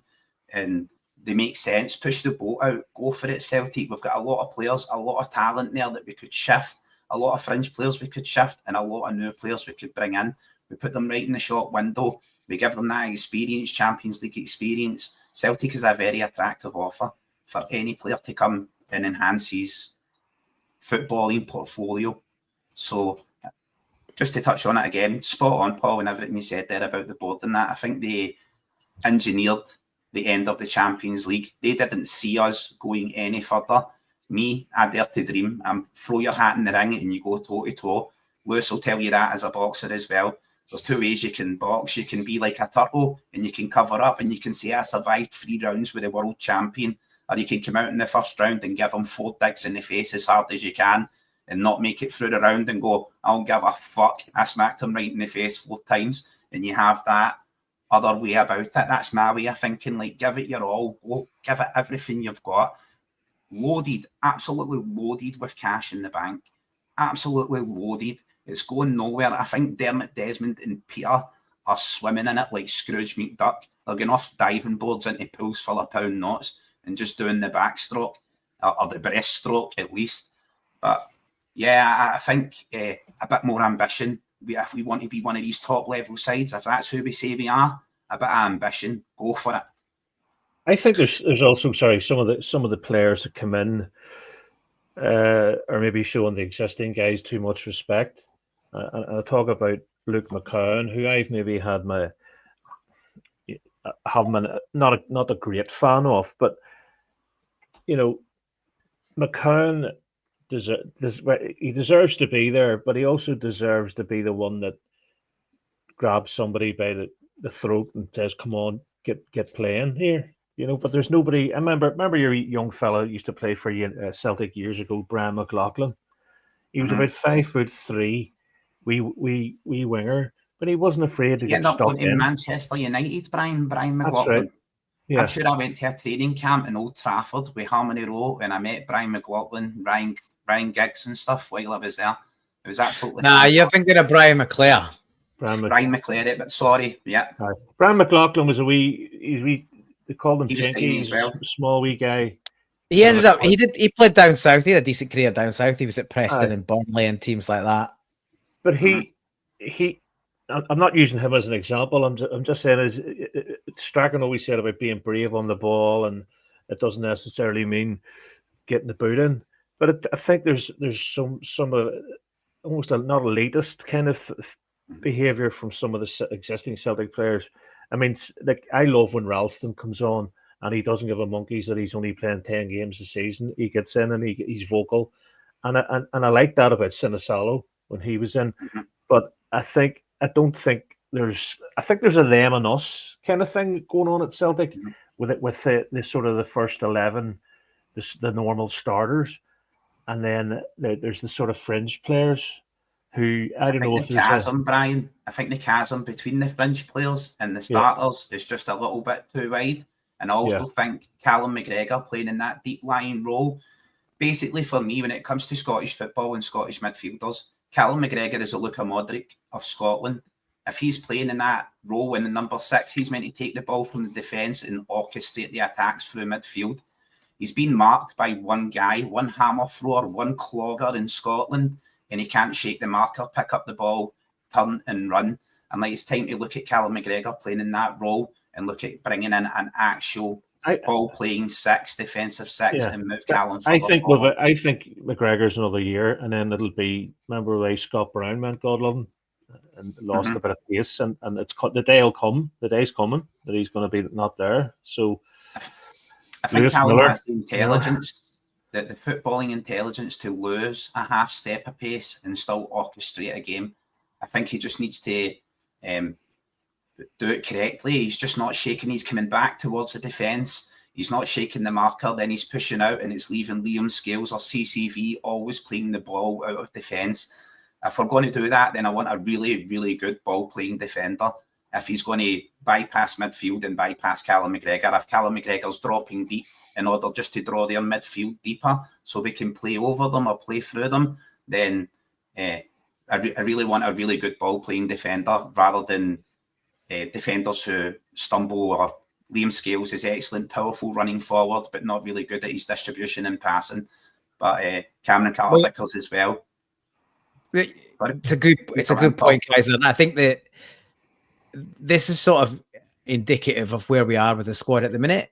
and they make sense. Push the boat out, go for it, Celtic. We've got a lot of players, a lot of talent there that we could shift, a lot of fringe players we could shift, and a lot of new players we could bring in. We put them right in the shop window. We give them that experience, Champions League experience. Celtic is a very attractive offer for any player to come and enhance his footballing portfolio. So just to touch on it again, spot on, Paul, and everything you said there about the board and that. I think they engineered the end of the Champions League. They didn't see us going any further. Me, I dare to dream. Throw your hat in the ring and you go toe to toe. Lewis will tell you that as a boxer as well. There's two ways you can box. You can be like a turtle and you can cover up and you can say, I survived 3 rounds with the world champion. Or you can come out in the first round and give him 4 digs in the face as hard as you can and not make it through the round and go, I'll give a fuck. I smacked him right in the face 4 times. And you have that other way about it. That's my way of thinking. Like, give it your all. Go, give it everything you've got. Loaded, absolutely loaded with cash in the bank. Absolutely loaded. It's going nowhere. I think Dermot Desmond and Peter are swimming in it like Scrooge McDuck. They're going off diving boards into pools full of pound notes and just doing the backstroke or the breaststroke at least. But yeah, I think a bit more ambition. If we want to be one of these top level sides, if that's who we say we are, a bit of ambition, go for it. I think there's also some of the players that come in are maybe showing the existing guys too much respect. And I talk about Luke McCown, who I've maybe had not a great fan of, but you know, McCown he deserves to be there, but he also deserves to be the one that grabs somebody by the throat and says, "Come on, get playing here." You know, but there's nobody. I remember your young fella used to play for Celtic years ago, Brian McLaughlin. He was about 5'3", wee winger, but he wasn't afraid to get stuck in. Manchester United, Brian McLaughlin. That's right. Yeah. I'm sure I went to a training camp in Old Trafford with Harmony Row and I met Brian McLaughlin, Ryan Giggs and stuff while I was there. It was absolutely... Nah, you're thinking of Brian McClare. Brian McClare, but sorry, yeah. Brian McLaughlin was a wee they called him Jinky. He was a small wee guy. He ended up, he played down south. He had a decent career down south. He was at Preston and Burnley and teams like that. But I'm not using him as an example. I'm just saying, as Strachan always said about being brave on the ball, and it doesn't necessarily mean getting the boot in. But I think there's some almost not elitist kind of behaviour from some of the existing Celtic players. I mean, like, I love when Ralston comes on and he doesn't give a monkeys that he's only playing 10 games a season. He gets in and he's vocal, and I like that about Sinisalo when he was in. But I think there's a them and us kind of thing going on at Celtic with the sort of the first 11, the normal starters, and then there's the sort of fringe players who I don't know if the chasm, Brian. I think the chasm between the fringe players and the starters is just a little bit too wide. And I also think Callum McGregor playing in that deep lying role. Basically, for me, when it comes to Scottish football and Scottish midfielders, Callum McGregor is a Luka Modric of Scotland. If he's playing in that role in the number 6, he's meant to take the ball from the defence and orchestrate the attacks through midfield. He's been marked by one guy, one hammer thrower, one clogger in Scotland, and he can't shake the marker, pick up the ball, turn and run. And like, it's time to look at Callum McGregor playing in that role and look at bringing in an actual ball-playing 6, defensive 6, and move Callum forward. I think McGregor's another year, and then it'll be, remember the way Scott Brown went, God love him, and lost a bit of pace, and it's the day will come, the day's coming, that he's going to be not there. So I think Callum has the intelligence, the footballing intelligence to lose a half step of pace and still orchestrate a game. I think he just needs to do it correctly. He's just not shaking. He's coming back towards the defence. He's not shaking the marker. Then he's pushing out and it's leaving Liam Scales or CCV always playing the ball out of defence. If we're going to do that, then I want a really, really good ball-playing defender. If he's going to bypass midfield and bypass Callum McGregor, if Callum McGregor's dropping deep in order just to draw their midfield deeper so we can play over them or play through them, then I really want a really good ball-playing defender rather than defenders who stumble, or Liam Scales is excellent, powerful running forward, but not really good at his distribution and passing. But Cameron Carter-Vickers as well. It's a good point, Kaiser. And I think that this is sort of indicative of where we are with the squad at the minute.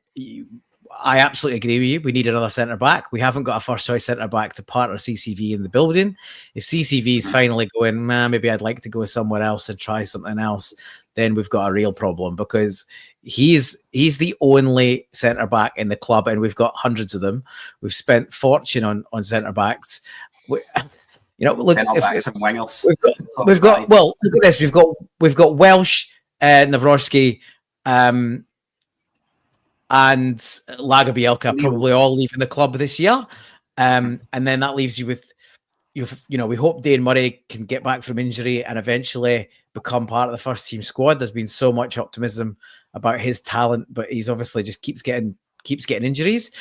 I absolutely agree with you. We need another centre back. We haven't got a first choice centre back to partner CCV in the building. If CCV is finally going, maybe I'd like to go somewhere else and try something else, then we've got a real problem, because he's the only centre back in the club, and we've got hundreds of them. We've spent fortune on centre backs. Look, Centre-backs and wingers. We've got well, look at this. We've got Welsh, Nawrocki, and Lagerbielka probably all leaving the club this year. And then that leaves you with, we hope Dane Murray can get back from injury and eventually become part of the first team squad. There's been so much optimism about his talent, but he's obviously just keeps getting injuries.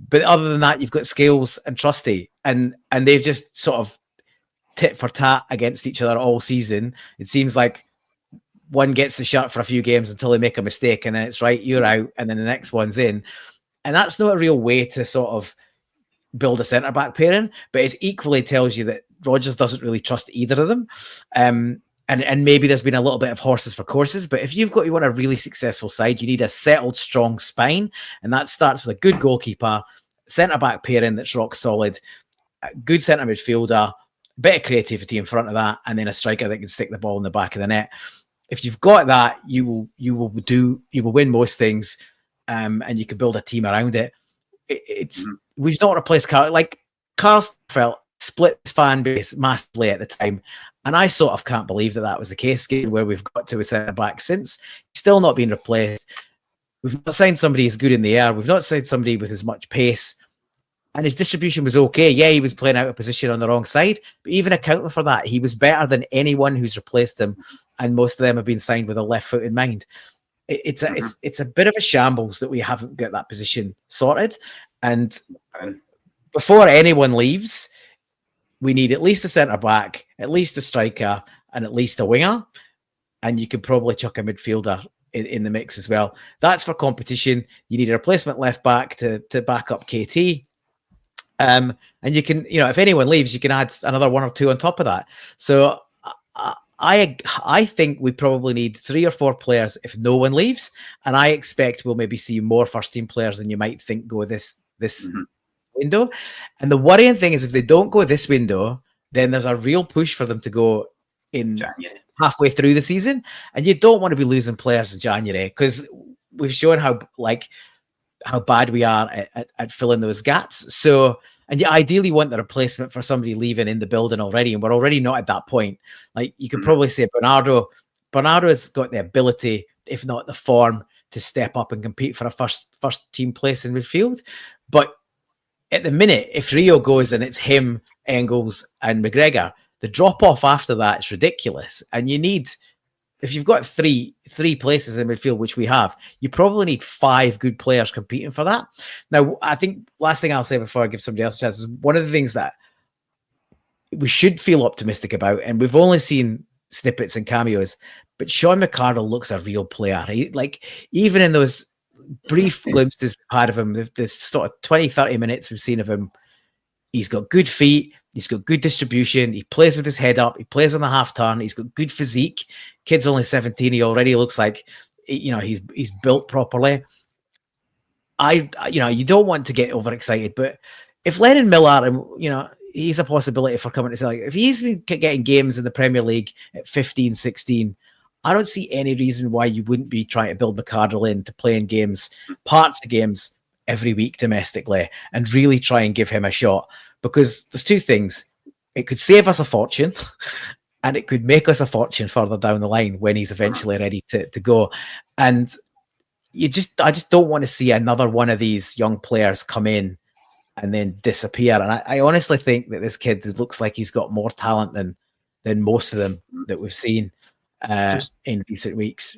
But other than that, you've got Scales and Trusty, and they've just sort of tit for tat against each other all season. It seems like one gets the shirt for a few games until they make a mistake, and then it's right, you're out, and then the next one's in. And that's not a real way to sort of build a centre-back pairing, but it equally tells you that Rodgers doesn't really trust either of them. And maybe there's been a little bit of horses for courses, but if you want a really successful side, you need a settled, strong spine, and that starts with a good goalkeeper, centre-back pairing that's rock solid, a good centre midfielder, bit of creativity in front of that, and then a striker that can stick the ball in the back of the net. If you've got that, you will win most things, and you can build a team around it. We've not replaced Carl. Like, Carl felt split his fan base massively at the time, and I sort of can't believe that was the case, given where we've got to a centre back since. He's still not been replaced. We've not signed somebody as good in the air. We've not signed somebody with as much pace. And his distribution was okay. Yeah, he was playing out of position on the wrong side, but even accounting for that, he was better than anyone who's replaced him, and most of them have been signed with a left foot in mind. It's a bit of a shambles that we haven't got that position sorted. And before anyone leaves, we need at least a centre back, at least a striker, and at least a winger. And you could probably chuck a midfielder in the mix as well. That's for competition. You need a replacement left back to back up KT. And you can, if anyone leaves, you can add another one or two on top of that. So I think we probably need 3 or 4 players if no one leaves, and I expect we'll maybe see more first team players than you might think go this window. And the worrying thing is, if they don't go this window, then there's a real push for them to go in January, halfway through the season, and you don't want to be losing players in January, because we've shown how bad we are at filling those gaps. So, and you ideally want the replacement for somebody leaving in the building already, and we're already not at that point. Like, you could probably say Bernardo has got the ability, if not the form, to step up and compete for a first team place in midfield. But at the minute, if Rio goes and it's him, Engels, and McGregor, the drop off after that is ridiculous. And you need, if you've got three places in midfield, which we have, you probably need 5 good players competing for that. Now, I think last thing I'll say before I give somebody else a chance is, one of the things that we should feel optimistic about, and we've only seen snippets and cameos, but Sean McCardle looks a real player. Even in those brief glimpses we've had of him, this sort of 20, 30 minutes we've seen of him, he's got good feet, he's got good distribution, he plays with his head up, he plays on the half turn, he's got good physique. Kid's only 17, he already looks like, he's built properly. You don't want to get overexcited, but if Lennon Miller, and he's a possibility for coming to Celtic, if he's been getting games in the Premier League at 15, 16, I don't see any reason why you wouldn't be trying to build McCardle in to playing games, parts of games every week domestically, and really try and give him a shot. Because there's 2 things. It could save us a fortune, and it could make us a fortune further down the line when he's eventually ready to go. And I just don't want to see another one of these young players come in and then disappear. And I honestly think that this kid looks like he's got more talent than most of them that we've seen in recent weeks.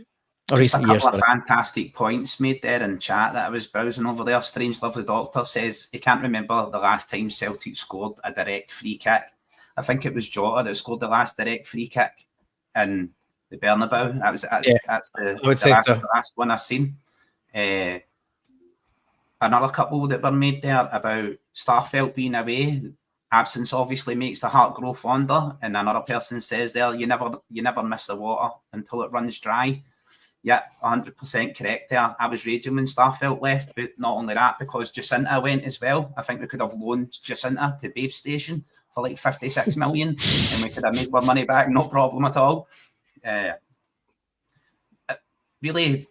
Or recent years. A couple of fantastic points made there in chat that I was browsing over there. Strange Lovely Doctor says he can't remember the last time Celtic scored a direct free kick. I think it was Jota that scored the last direct free kick in the Bernabeu. That's the last one I've seen. Another couple that were made there about Starfelt being away. absence obviously makes the heart grow fonder, and another person says there, you never miss the water until it runs dry. Yeah, 100% correct there. I was raging when Starfelt left, but not only that, because Jacinta went as well. I think we could have loaned Jacinta to Babe Station for like 56 million, and we could have made our money back, no problem at all. Really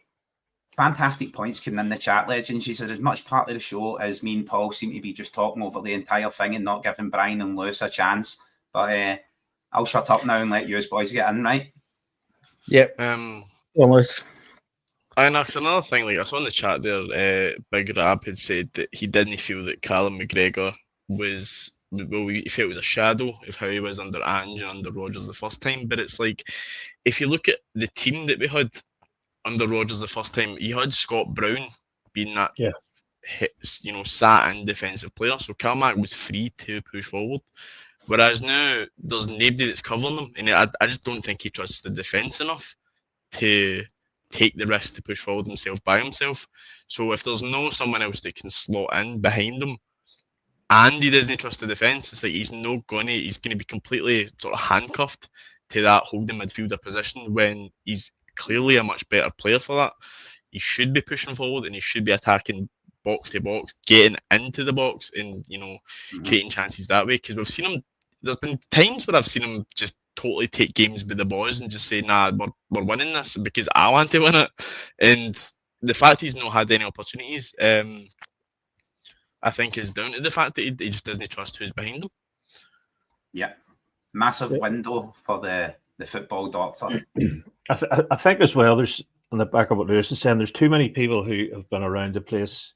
fantastic points coming in the chat, legends. She said as much part of the show as me and Paul seem to be just talking over the entire thing and not giving Brian and Lewis a chance. But I'll shut up now and let you boys get in, right? Yep. Almost. And another thing, like I saw in the chat there, Big Rab had said that he didn't feel that Callum McGregor was, well, he felt it was a shadow of how he was under Ange and under Rodgers the first time. But it's like, if you look at the team that we had under Rodgers the first time, you had Scott Brown being that, sat in defensive player. So Carmack was free to push forward. Whereas now there's nobody that's covering them, and I just don't think he trusts the defence enough to take the risk to push forward himself by himself. So if there's no someone else that can slot in behind him, and he doesn't trust the defence, it's like he's going to be completely sort of handcuffed to that holding midfielder position when he's clearly a much better player for that. He should be pushing forward and he should be attacking box to box, getting into the box and, creating chances that way. Because we've seen him, there's been times where I've seen him just totally take games by the boys and just say, nah, we're winning this because I want to win it. And the fact he's not had any opportunities, I think is down to the fact that he just doesn't trust who's behind him. Yeah. Massive window for the football doctor. I think as well, there's, on the back of what Lewis is saying, there's too many people who have been around the place,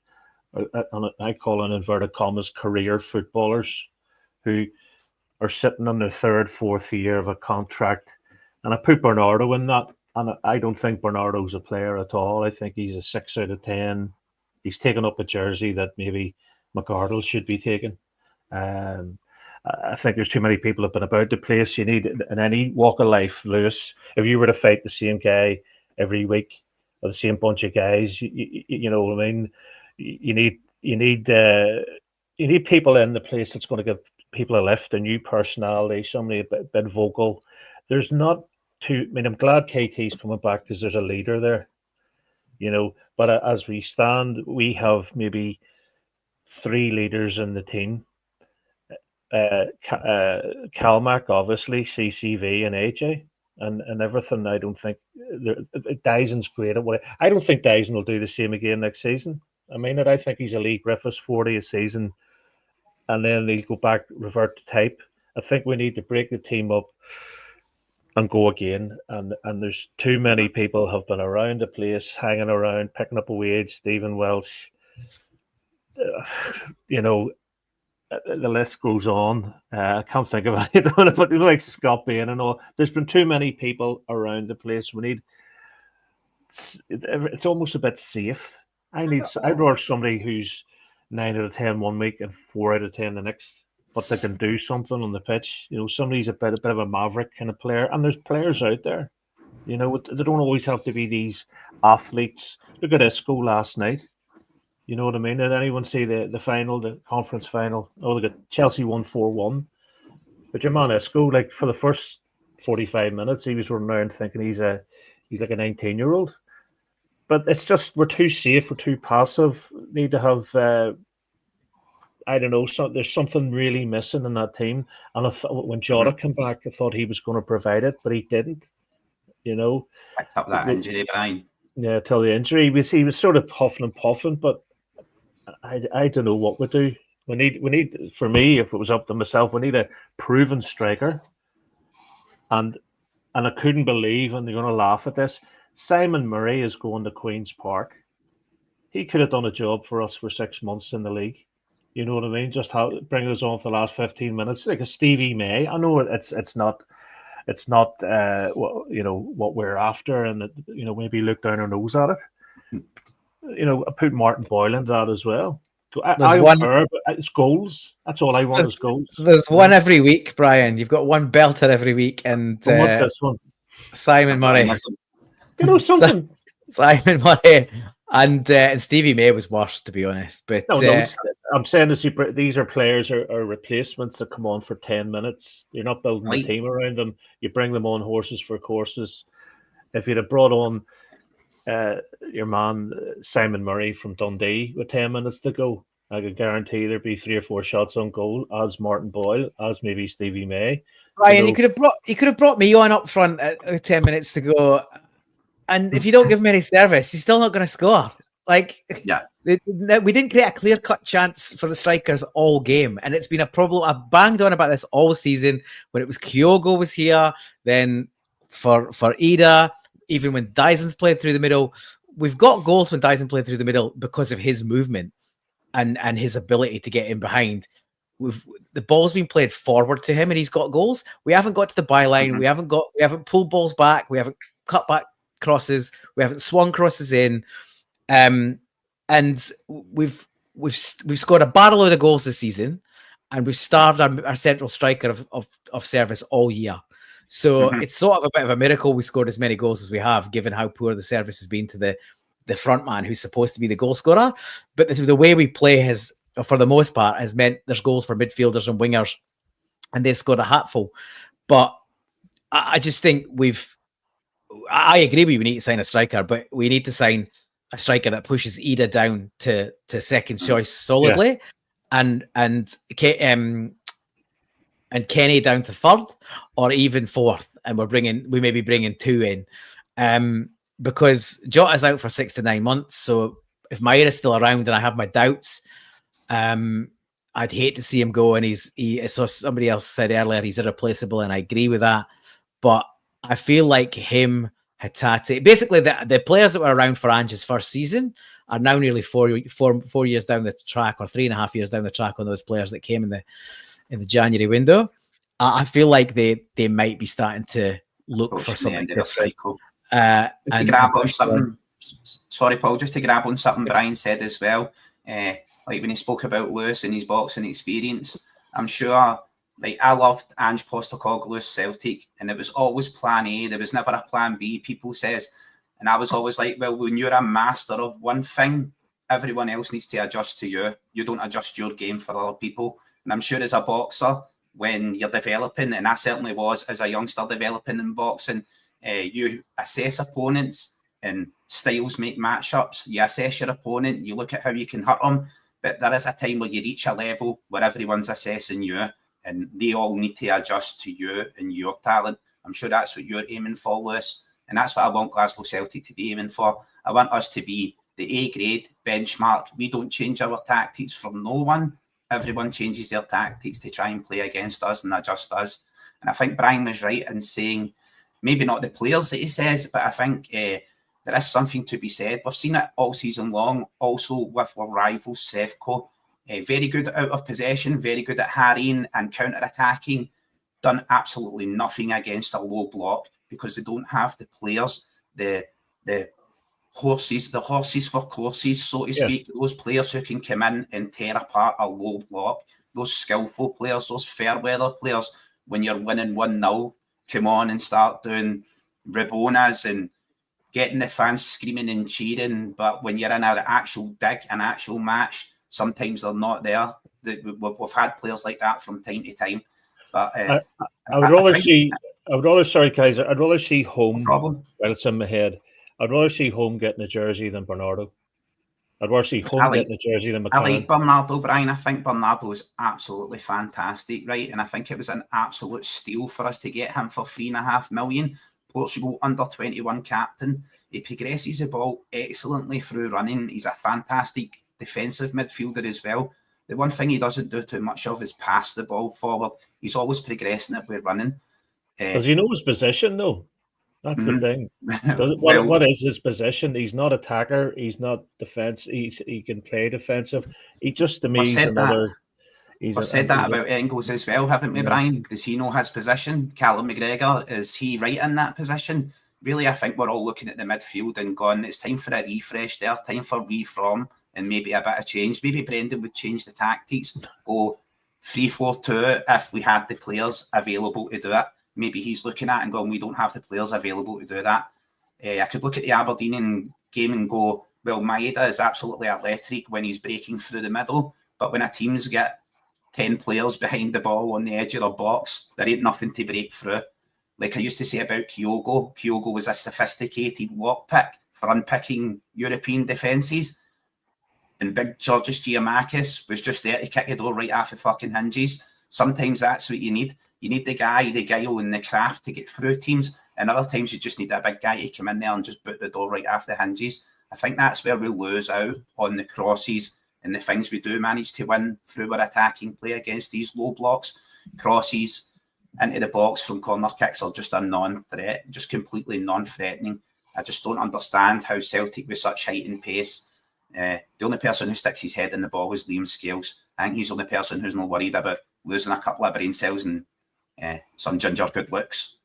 I call in inverted commas, career footballers who are sitting on their third, fourth year of a contract. And I put Bernardo in that, and I don't think Bernardo's a player at all. I think he's a 6 out of 10. He's taken up a jersey that maybe McArdle should be taking. I think there's too many people have been about the place. You need, in any walk of life, Lewis, if you were to fight the same guy every week or the same bunch of guys, you know what I mean? You need people in the place that's going to give people a lift, a new personality, somebody a bit vocal. There's not too. I mean, I'm glad KT's coming back because there's a leader there, But as we stand, we have maybe 3 leaders in the team. Calmac, obviously, CCV and AJ, and everything. I don't think Dyson's great at what. I don't think Dyson will do the same again next season. I mean, I think he's a Lee Griffiths 40 a season, and then he'll go back, revert to type. I think we need to break the team up and go again. And there's too many people have been around the place, hanging around, picking up a wage. Stephen Welsh, the list goes on. I can't think of it, but like Scott Bain and all. There's been too many people around the place. It's almost a bit safe. I'd rather somebody who's 9 out of 10 one week and 4 out of 10 the next, but they can do something on the pitch. Somebody's a bit of a maverick kind of player, and there's players out there. They don't always have to be these athletes. Look at Isco last night. You know what I mean? Did anyone see the final, the conference final? Oh, they got Chelsea 1-4-1. But your man Isco, like for the first 45 minutes, he was running around thinking he's like a 19-year-old. But it's just we're too safe, we're too passive. Need to have, I don't know. There's something really missing in that team. And when Jota came back, I thought he was going to provide it, but he didn't. Picked up that injury, Brian. Yeah, till the injury, he was sort of huffing and puffing, but I don't know what we do. We need, for me, if it was up to myself, we need a proven striker. And I couldn't believe, and they're going to laugh at this, Simon Murray is going to Queen's Park. He could have done a job for us for 6 months in the league. You know what I mean? Just bring us on for the last 15 minutes, like a Stevie May. I know it's not what we're after, and maybe look down our nose at it. I put Martin Boyle into that as well. I don't care, but it's goals. That's all I want is goals. There's one every week, Brian. You've got one belter every week, and what's this one? Simon Murray. Something. Simon Murray and Stevie May was worse, to be honest. But no, I'm saying these are players or replacements that come on for 10 minutes. You're not building a team around them. You bring them on horses for courses. If you'd have brought on your man Simon Murray from Dundee with 10 minutes to go, I could guarantee there'd be 3 or 4 shots on goal, as Martin Boyle, as maybe Stevie May. Ryan, you could have brought me on up front at 10 minutes to go, and if you don't give him any service, he's still not going to score. Like, yeah, we didn't create a clear-cut chance for the strikers all game, and it's been a problem. I've banged on about this all season. When it was Kyogo was here, then for Ida, even when Dyson's played through the middle, we've got goals when Dyson played through the middle because of his movement and his ability to get in behind. The ball's been played forward to him, and he's got goals. We haven't got to the byline. We haven't pulled balls back. We haven't cut back crosses. We haven't swung crosses in. And we've scored a barrelload of goals this season, and we've starved our central striker of service all year. So it's sort of a bit of a miracle we scored as many goals as we have, given how poor the service has been to the front man who's supposed to be the goal scorer. But the way we play has, for the most part, has meant there's goals for midfielders and wingers, and they've scored a hatful. But I just think I agree with you, we need to sign a striker, but we need to sign a striker that pushes Ida down to second choice solidly, and Kenny down to third or even fourth, and we may be bringing 2 in, because Jota's out for 6 to 9 months. So if Maira's still around, and I have my doubts, I'd hate to see him go. And so somebody else said earlier he's irreplaceable, and I agree with that. But I feel like him, Hatate, basically the players that were around for Ange's first season are now nearly 4 years down the track, or 3.5 years down the track on those players that came in the January window. I feel like they might be starting to look for something different. Sorry, Paul, just to grab on something Brian said as well. Like when he spoke about Lewis and his boxing experience, I'm sure, like, I loved Ange Postecoglou's Celtic, and it was always plan A. There was never a plan B, people says. And I was always like, well, when you're a master of one thing, everyone else needs to adjust to you. You don't adjust your game for other people. And I'm sure as a boxer, when you're developing, and I certainly was as a youngster developing in boxing, you assess opponents, and styles make matchups. You assess your opponent, you look at how you can hurt them. But there is a time where you reach a level where everyone's assessing you, and they all need to adjust to you and your talent. I'm sure that's what you're aiming for, Lewis. And that's what I want Glasgow Celtic to be aiming for. I want us to be the A-grade benchmark. We don't change our tactics for no one. Everyone changes their tactics to try and play against us and adjust us. And I think Brian was right in saying, maybe not the players that he says, but I think there is something to be said. We've seen it all season long, also with our rivals, Sevco. Very good out of possession, very good at harrying and counter-attacking. Done absolutely nothing against a low block because they don't have the players, the horses for courses, so to speak. Those players who can come in and tear apart a low block. Those skillful players, those fair weather players, when you're winning 1-0, come on and start doing Rabonas and getting the fans screaming and cheering. But when you're in an actual dig, an actual match, sometimes they're not there. We've had players like that from time to time. But I would rather see. Sorry, Kaiser. I'd rather see Home. Well, it's in my head. I'd rather see Home getting a jersey than Bernardo. I'd rather see Home getting a jersey than McCann. I like Bernardo, Brian. I think Bernardo is absolutely fantastic, right? And I think it was an absolute steal for us to get him for $3.5 million. Portugal under-21 captain. He progresses the ball excellently through running. He's a fantastic defensive midfielder as well. The one thing he doesn't do too much of is pass the ball forward. He's always progressing it with running. Does he know his position, though? That's the thing. What is his position? He's not attacker. He's not defense. He can play defensive. He just, to me, is another. We've said that about Engels as well, haven't we, Brian? Does he know his position? Callum McGregor, is he right in that position? Really, I think we're all looking at the midfield and going, it's time for a refresh there, time for reform and maybe a bit of change. Maybe Brendan would change the tactics, go 3-4-2 if we had the players available to do it. Maybe he's looking at and going, we don't have the players available to do that. I could look at the Aberdeen game and go, well, Maeda is absolutely athletic when he's breaking through the middle, But when a team's got 10 players behind the ball on the edge of their box, there ain't nothing to break through. Like I used to say about Kyogo. Kyogo was a sophisticated lockpick for unpicking European defences. And big Georgios Giamakis was just there to kick the door right off the fucking hinges. Sometimes that's what you need. You need the guy, the guile and the craft to get through teams. And other times you just need a big guy to come in there and just boot the door right off the hinges. I think that's where we lose out on the crosses and the things we do manage to win through our attacking play against these low blocks. Crosses into the box from corner kicks are just a non-threat, just completely non-threatening. I just don't understand how Celtic with such height and pace. The only person who sticks his head in the ball is Liam Scales. I think he's the only person who's not worried about losing a couple of brain cells and some ginger good looks.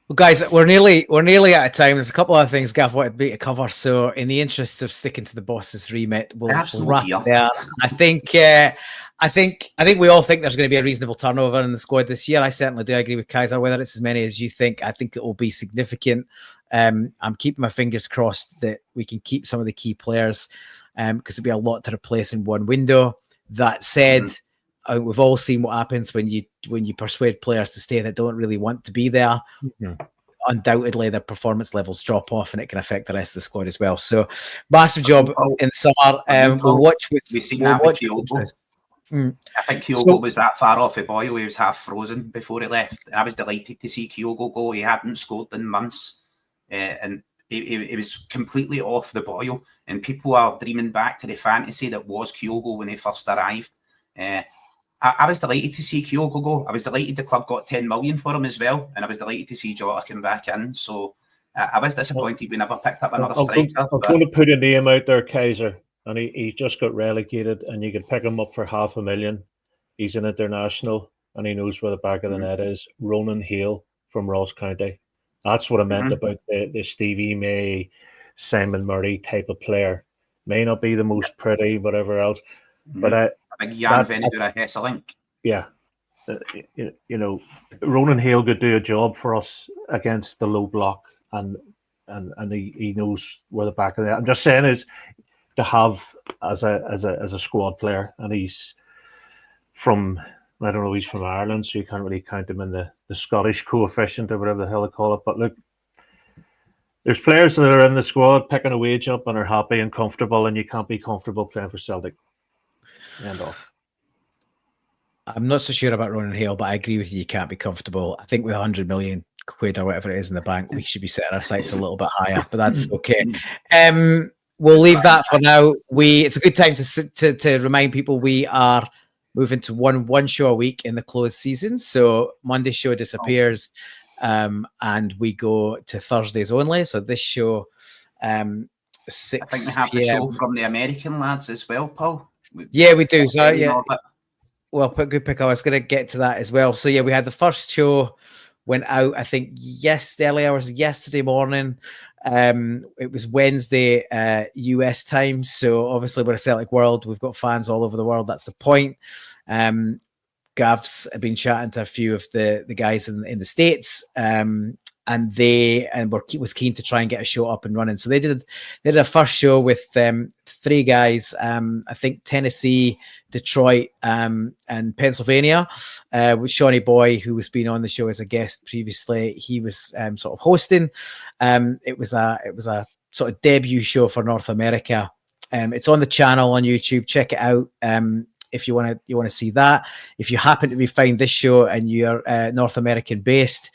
Well, guys, we're nearly out of time. There's a couple of things Gav wanted me to cover. So, in the interest of sticking to the boss's remit, we'll wrap it there. I think we all think there's going to be a reasonable turnover in the squad this year. I certainly do. I agree with Kaiser. Whether it's as many as you think, I think it will be significant. I'm keeping my fingers crossed that we can keep some of the key players because it'll be a lot to replace in one window. That said, we've all seen what happens when you persuade players to stay that don't really want to be there. Undoubtedly, their performance levels drop off, and it can affect the rest of the squad as well. So, massive job in the summer. We'll watch with. We've seen that with Kyogo. I think Kyogo was that far off the boil. He was half frozen before he left. I was delighted to see Kyogo go. He hadn't scored in months, and he was completely off the boil. And people are dreaming back to the fantasy that was Kyogo when he first arrived. I was delighted to see Kyogo go. I was delighted the club got 10 million for him as well, and I was delighted to see Jota come back in. So I was disappointed we never picked up another striker. I'm going to put a name out there, Kaiser. And he just got relegated, and you could pick him up for $500,000. He's an international, and he knows where the back of the net is. Ronan Hale from Ross County. That's what I meant about the Stevie May, Simon Murray type of player. May not be the most pretty, whatever else, but a big Jan Ventura Hesselink. Yeah, you know, Ronan Hale could do a job for us against the low block, and he knows where the back of the net. I'm just saying is. To have as a squad player, and he's from he's from Ireland, so you can't really count him in the Scottish coefficient or whatever the hell they call it. But look, there's players that are in the squad picking a wage up and are happy and comfortable, and you can't be comfortable playing for Celtic. End off. I'm not so sure about Ronan Hale, but I agree with you. You can't be comfortable. I think with 100 million quid or whatever it is in the bank, we should be setting our sights a little bit higher, but that's okay. We'll leave that for now. It's a good time to remind people we are moving to one show a week in the closed season. So Monday show disappears, and we go to Thursdays only. So this show, 6 I think we have the show from the American lads as well, Paul. We do. So well, good pick. I was going to get to that as well. So we had the first show went out, I think, early hours yesterday morning. It was Wednesday US time, so obviously we're a Celtic world. We've got fans all over the world. That's the point. Gav's been chatting to a few of the guys in the States, and was keen to try and get a show up and running. So they did a first show with 3 guys, I think Tennessee, Detroit, and Pennsylvania, with Shawnee Boy, who was been on the show as a guest previously. He was sort of hosting. It was a sort of debut show for North America. It's on the channel on YouTube. Check it out. If you want to see that. If you happen to find this show and you're North American based,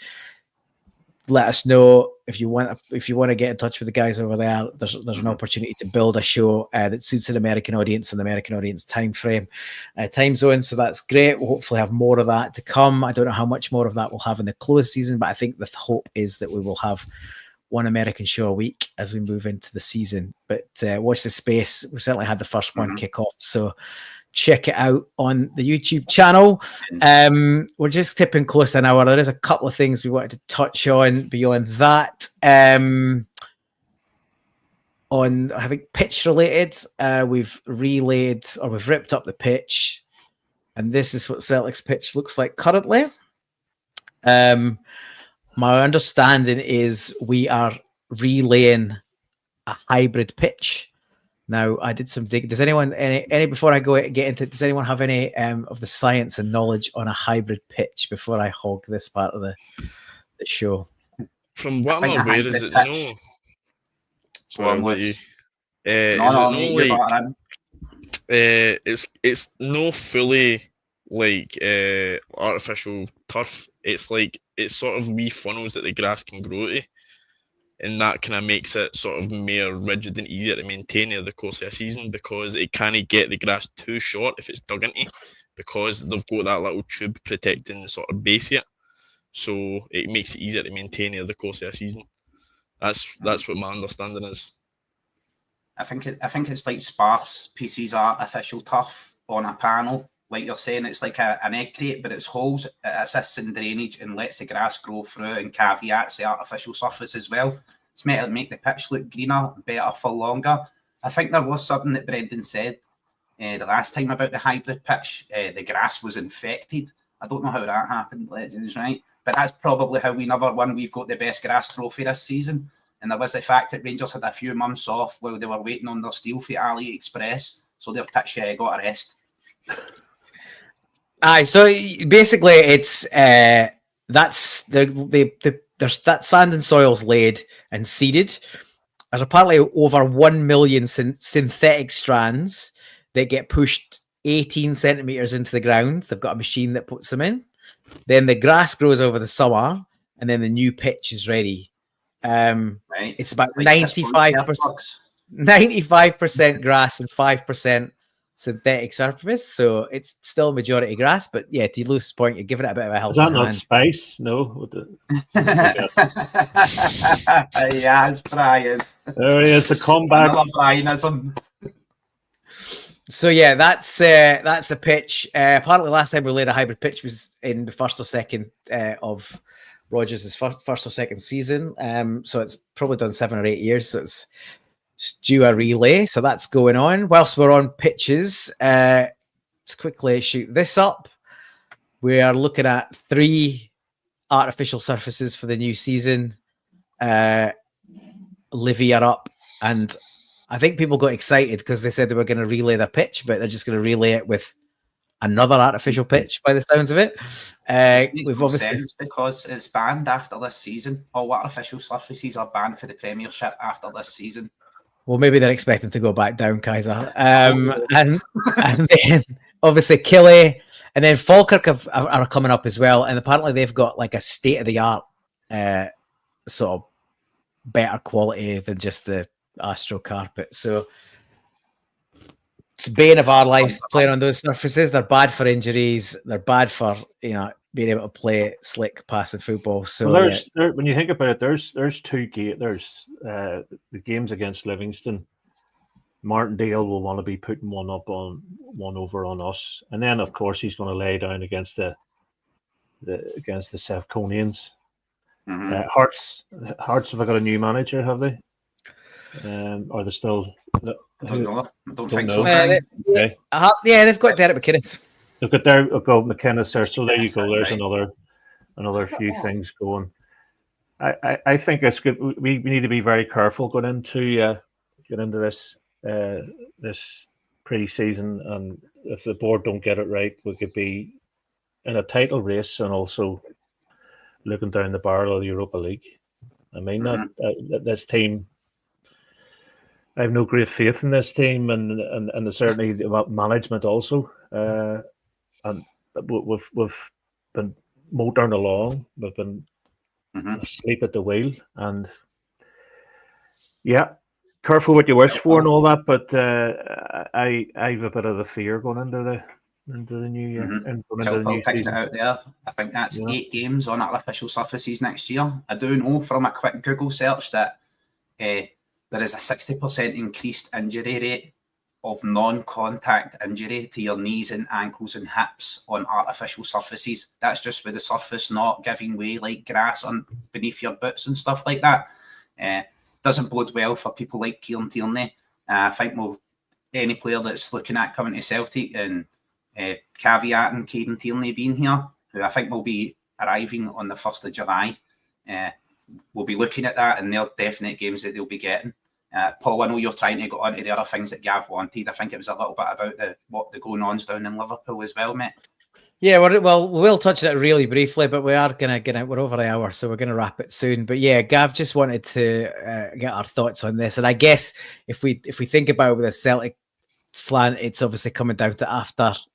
let us know. If you want to get in touch with the guys over there, there's an opportunity to build a show that suits an American audience and the American audience time zone. So that's great. We'll hopefully have more of that to come. I don't know how much more of that we'll have in the closed season, but I think the hope is that we will have one American show a week as we move into the season. But watch the space. We certainly had the first one kick off. So check it out on the YouTube channel. We're just tipping close to an hour. There is a couple of things we wanted to touch on beyond that. On, I think, pitch related, we've ripped up the pitch, and this is what Celtic's pitch looks like currently. My understanding is we are relaying a hybrid pitch. Now, I did some dig. Does anyone any before I go get into? Does anyone have any of the science and knowledge on a hybrid pitch before I hog this part of the show? From what I I'm think a aware, hybrid is it pitch- no? Go Sorry, on, I'll let you. Liz. Is No, it mate, no you like? got it in. It's no fully like artificial turf. It's like it's sort of wee funnels that the grass can grow to, and that kind of makes it sort of more rigid and easier to maintain over the course of a season, because it can't get the grass too short if it's dug into, because they've got that little tube protecting the sort of base here, so it makes it easier to maintain over the course of a season. That's what my understanding is. I think it's like sparse pieces of artificial turf on a panel. Like you're saying, it's like an egg crate, but it's holes. It assists in drainage and lets the grass grow through, and caveats the artificial surface as well. It's meant to make the pitch look greener, better for longer. I think there was something that Brendan said the last time about the hybrid pitch. The grass was infected. I don't know how that happened, Legends, right? But that's probably how we never won. We've got the best grass trophy this season. And there was the fact that Rangers had a few months off while they were waiting on their steel for AliExpress, so their pitch got a rest. Aye, so basically it's that's there's that sand and soil's laid and seeded. There's apparently over 1 million synthetic strands that get pushed 18 centimeters into the ground. They've got a machine that puts them in. Then the grass grows over the summer, and then the new pitch is ready. Right. It's about Like 95% grass and 5% synthetic surface, so it's still majority grass. But yeah, to Luce's point, you're giving it a bit of a Is helping that not hand. space? No. Yeah, it's Brian. There he is, the comeback. Another Brianism. So yeah, that's the pitch. Apparently, last time we laid a hybrid pitch was in the first or second of Rodgers' first or second season. So it's probably done 7 or 8 years. So it's due a relay. So that's going on. Whilst we're on pitches, let's quickly shoot this up. We are looking at 3 artificial surfaces for the new season. Livy are up, and I think people got excited because they said they were going to relay their pitch, but they're just going to relay it with another artificial pitch by the sounds of it. We've obviously because it's banned after this season. All artificial surfaces are banned for the Premiership after this season. Well, maybe they're expecting to go back down, Kaiser. And then obviously Killy and then Falkirk are coming up as well. And apparently they've got like a state-of-the-art sort of better quality than just the Astro carpet. So it's bane of our lives playing on those surfaces. They're bad for injuries. They're bad for being able to play slick passing football. So when you think about it, there's 2 games. There's the games against Livingston. Martindale will want to be putting one over on us, and then of course he's going to lay down against the Sevconians. Mm-hmm. Hearts have got a new manager, have they? Or they still? I don't know. I don't think know. so. Yeah, they've got Derek McInnes. They've got McInnes there, so there you go. There's another few things going. I think it's good. We need to be very careful going into this pre-season, and if the board don't get it right, we could be in a title race and also looking down the barrel of the Europa League. I mean, this team. I have no great faith in this team, and certainly about management also. And we've been motoring along. We've been asleep at the wheel, and yeah, careful what you wish for and all that. But I have a bit of the fear going into the new year. Celtic picking it out there. I think that's 8 games on artificial surfaces next year. I do know from a quick Google search that there is a 60% increased injury rate of non-contact injury to your knees and ankles and hips on artificial surfaces. That's just with the surface not giving way like grass beneath your boots and stuff like that. Doesn't bode well for people like Kieran Tierney. I think any player that's looking at coming to Celtic and caveating Kieran Tierney being here, who I think will be arriving on the 1st of July, we'll be looking at that, and they're definite games that they'll be getting. Paul, I know you're trying to go on to the other things that Gav wanted. I think it was a little bit about what the going-ons down in Liverpool as well, mate. Yeah, we'll touch on it really briefly, but we are going to get out. We're over an hour, so we're going to wrap it soon. But yeah, Gav just wanted to get our thoughts on this. And I guess if we think about it with a Celtic slant, it's obviously coming down to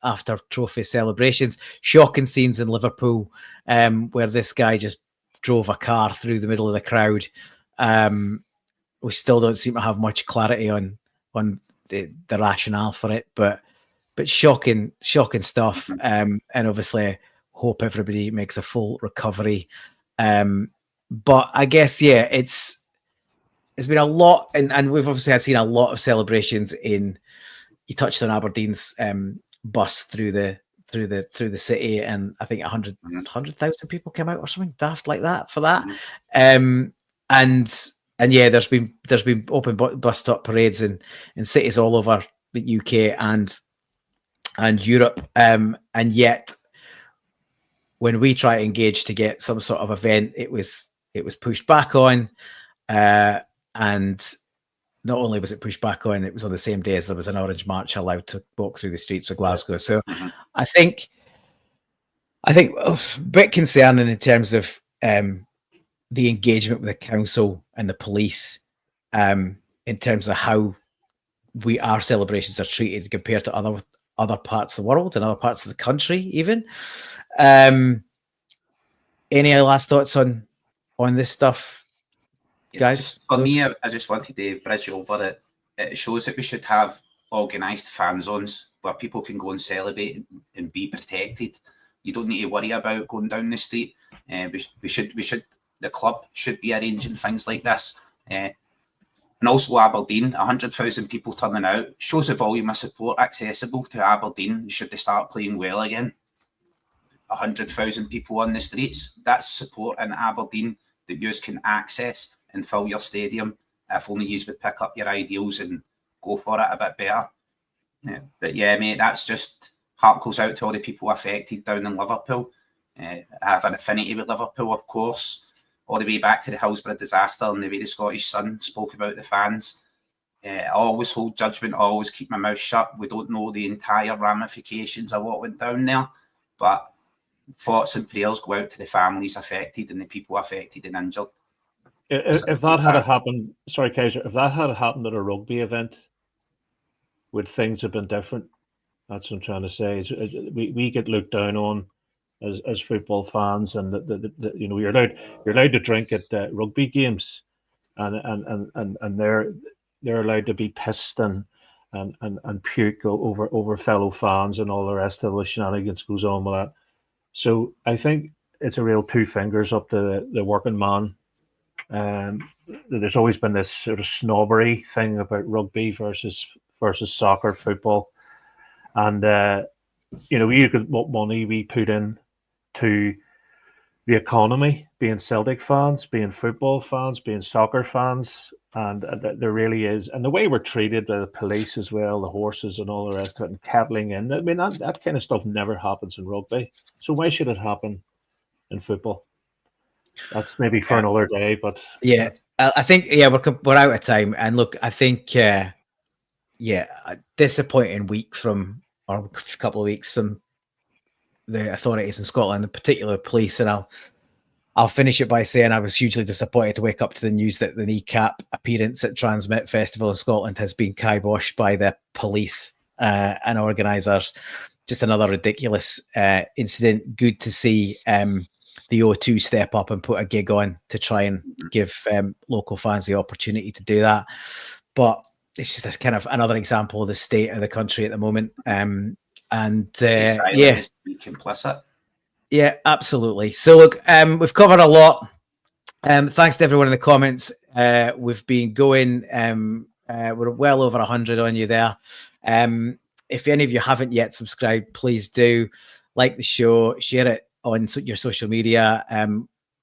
after trophy celebrations. Shocking scenes in Liverpool where this guy just drove a car through the middle of the crowd. We still don't seem to have much clarity on the rationale for it, but shocking stuff. And obviously hope everybody makes a full recovery. But I guess, yeah, it's been a lot, and we've obviously seen a lot of celebrations in. You touched on Aberdeen's bus through the city, and I think 100,000 people came out or something daft like that for that. And yeah, there's been open bus stop parades in cities all over the UK and Europe, and yet when we try to engage to get some sort of event, it was pushed back on, and not only was it pushed back on, it was on the same day as there was an Orange March allowed to walk through the streets of Glasgow. So I think a bit concerning in terms of the engagement with the council and the police, in terms of how our celebrations are treated compared to other parts of the world and other parts of the country even. Any last thoughts on this stuff, guys? For me, I just wanted to bridge over it. It shows that we should have organised fan zones where people can go and celebrate and be protected. You don't need to worry about going down the street. We should. The club should be arranging things like this. And also Aberdeen, 100,000 people turning out shows the volume of support accessible to Aberdeen. Should they start playing well again? 100,000 people on the streets. That's support in Aberdeen that you can access and fill your stadium if only you would pick up your ideals and go for it a bit better. But yeah, mate, that's just heart goes out to all the people affected down in Liverpool. I have an affinity with Liverpool, of course, all the way back to the Hillsborough disaster and the way the Scottish Sun spoke about the fans. I always hold judgment, I always keep my mouth shut. We don't know the entire ramifications of what went down there, but thoughts and prayers go out to the families affected and the people affected and injured. If that had happened, sorry, Kaiser, if that had happened at a rugby event, would things have been different? That's what I'm trying to say. We get looked down on as football fans, and you're allowed to drink at rugby games, and they're allowed to be pissed and puke over fellow fans and all the rest of the shenanigans goes on with that. So I think it's a real two fingers up to the working man. There's always been this sort of snobbery thing about rugby versus soccer, football, and you look at what money we put in to the economy, being Celtic fans, being football fans, being soccer fans, and there really is, and the way we're treated by the police as well, the horses and all the rest of it, and kettling in. I mean, that kind of stuff never happens in rugby. So why should it happen in football? That's maybe for another day, but yeah, I think we're out of time. And look, I think a disappointing week or a couple of weeks from the authorities in Scotland, in particular police. And I'll finish it by saying I was hugely disappointed to wake up to the news that the kneecap appearance at Transmit Festival in Scotland has been kiboshed by the police and organisers. Just another ridiculous incident. Good to see the O2 step up and put a gig on to try and give local fans the opportunity to do that. But it's just kind of another example of the state of the country at the moment. Complicit. Yeah, absolutely. So look, we've covered a lot. Thanks to everyone in the comments. We've been going, we're well over 100 on you there. If any of you haven't yet subscribed, please do like the show, share it on your social media.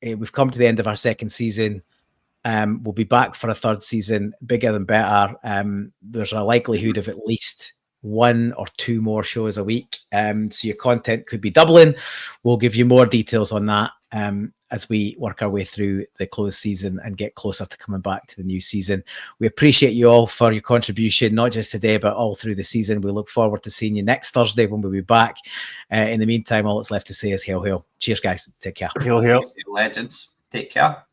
We've come to the end of our second season. We'll be back for a third season, bigger and better. There's a likelihood of at least 1 or 2 more shows a week. So your content could be doubling. We'll give you more details on that as we work our way through the closed season and get closer to coming back to the new season. We appreciate you all for your contribution, not just today, but all through the season. We look forward to seeing you next Thursday when we'll be back. In the meantime, all that's left to say is hail, hail. Cheers, guys. Take care. Hail, hail. Legends. Take care.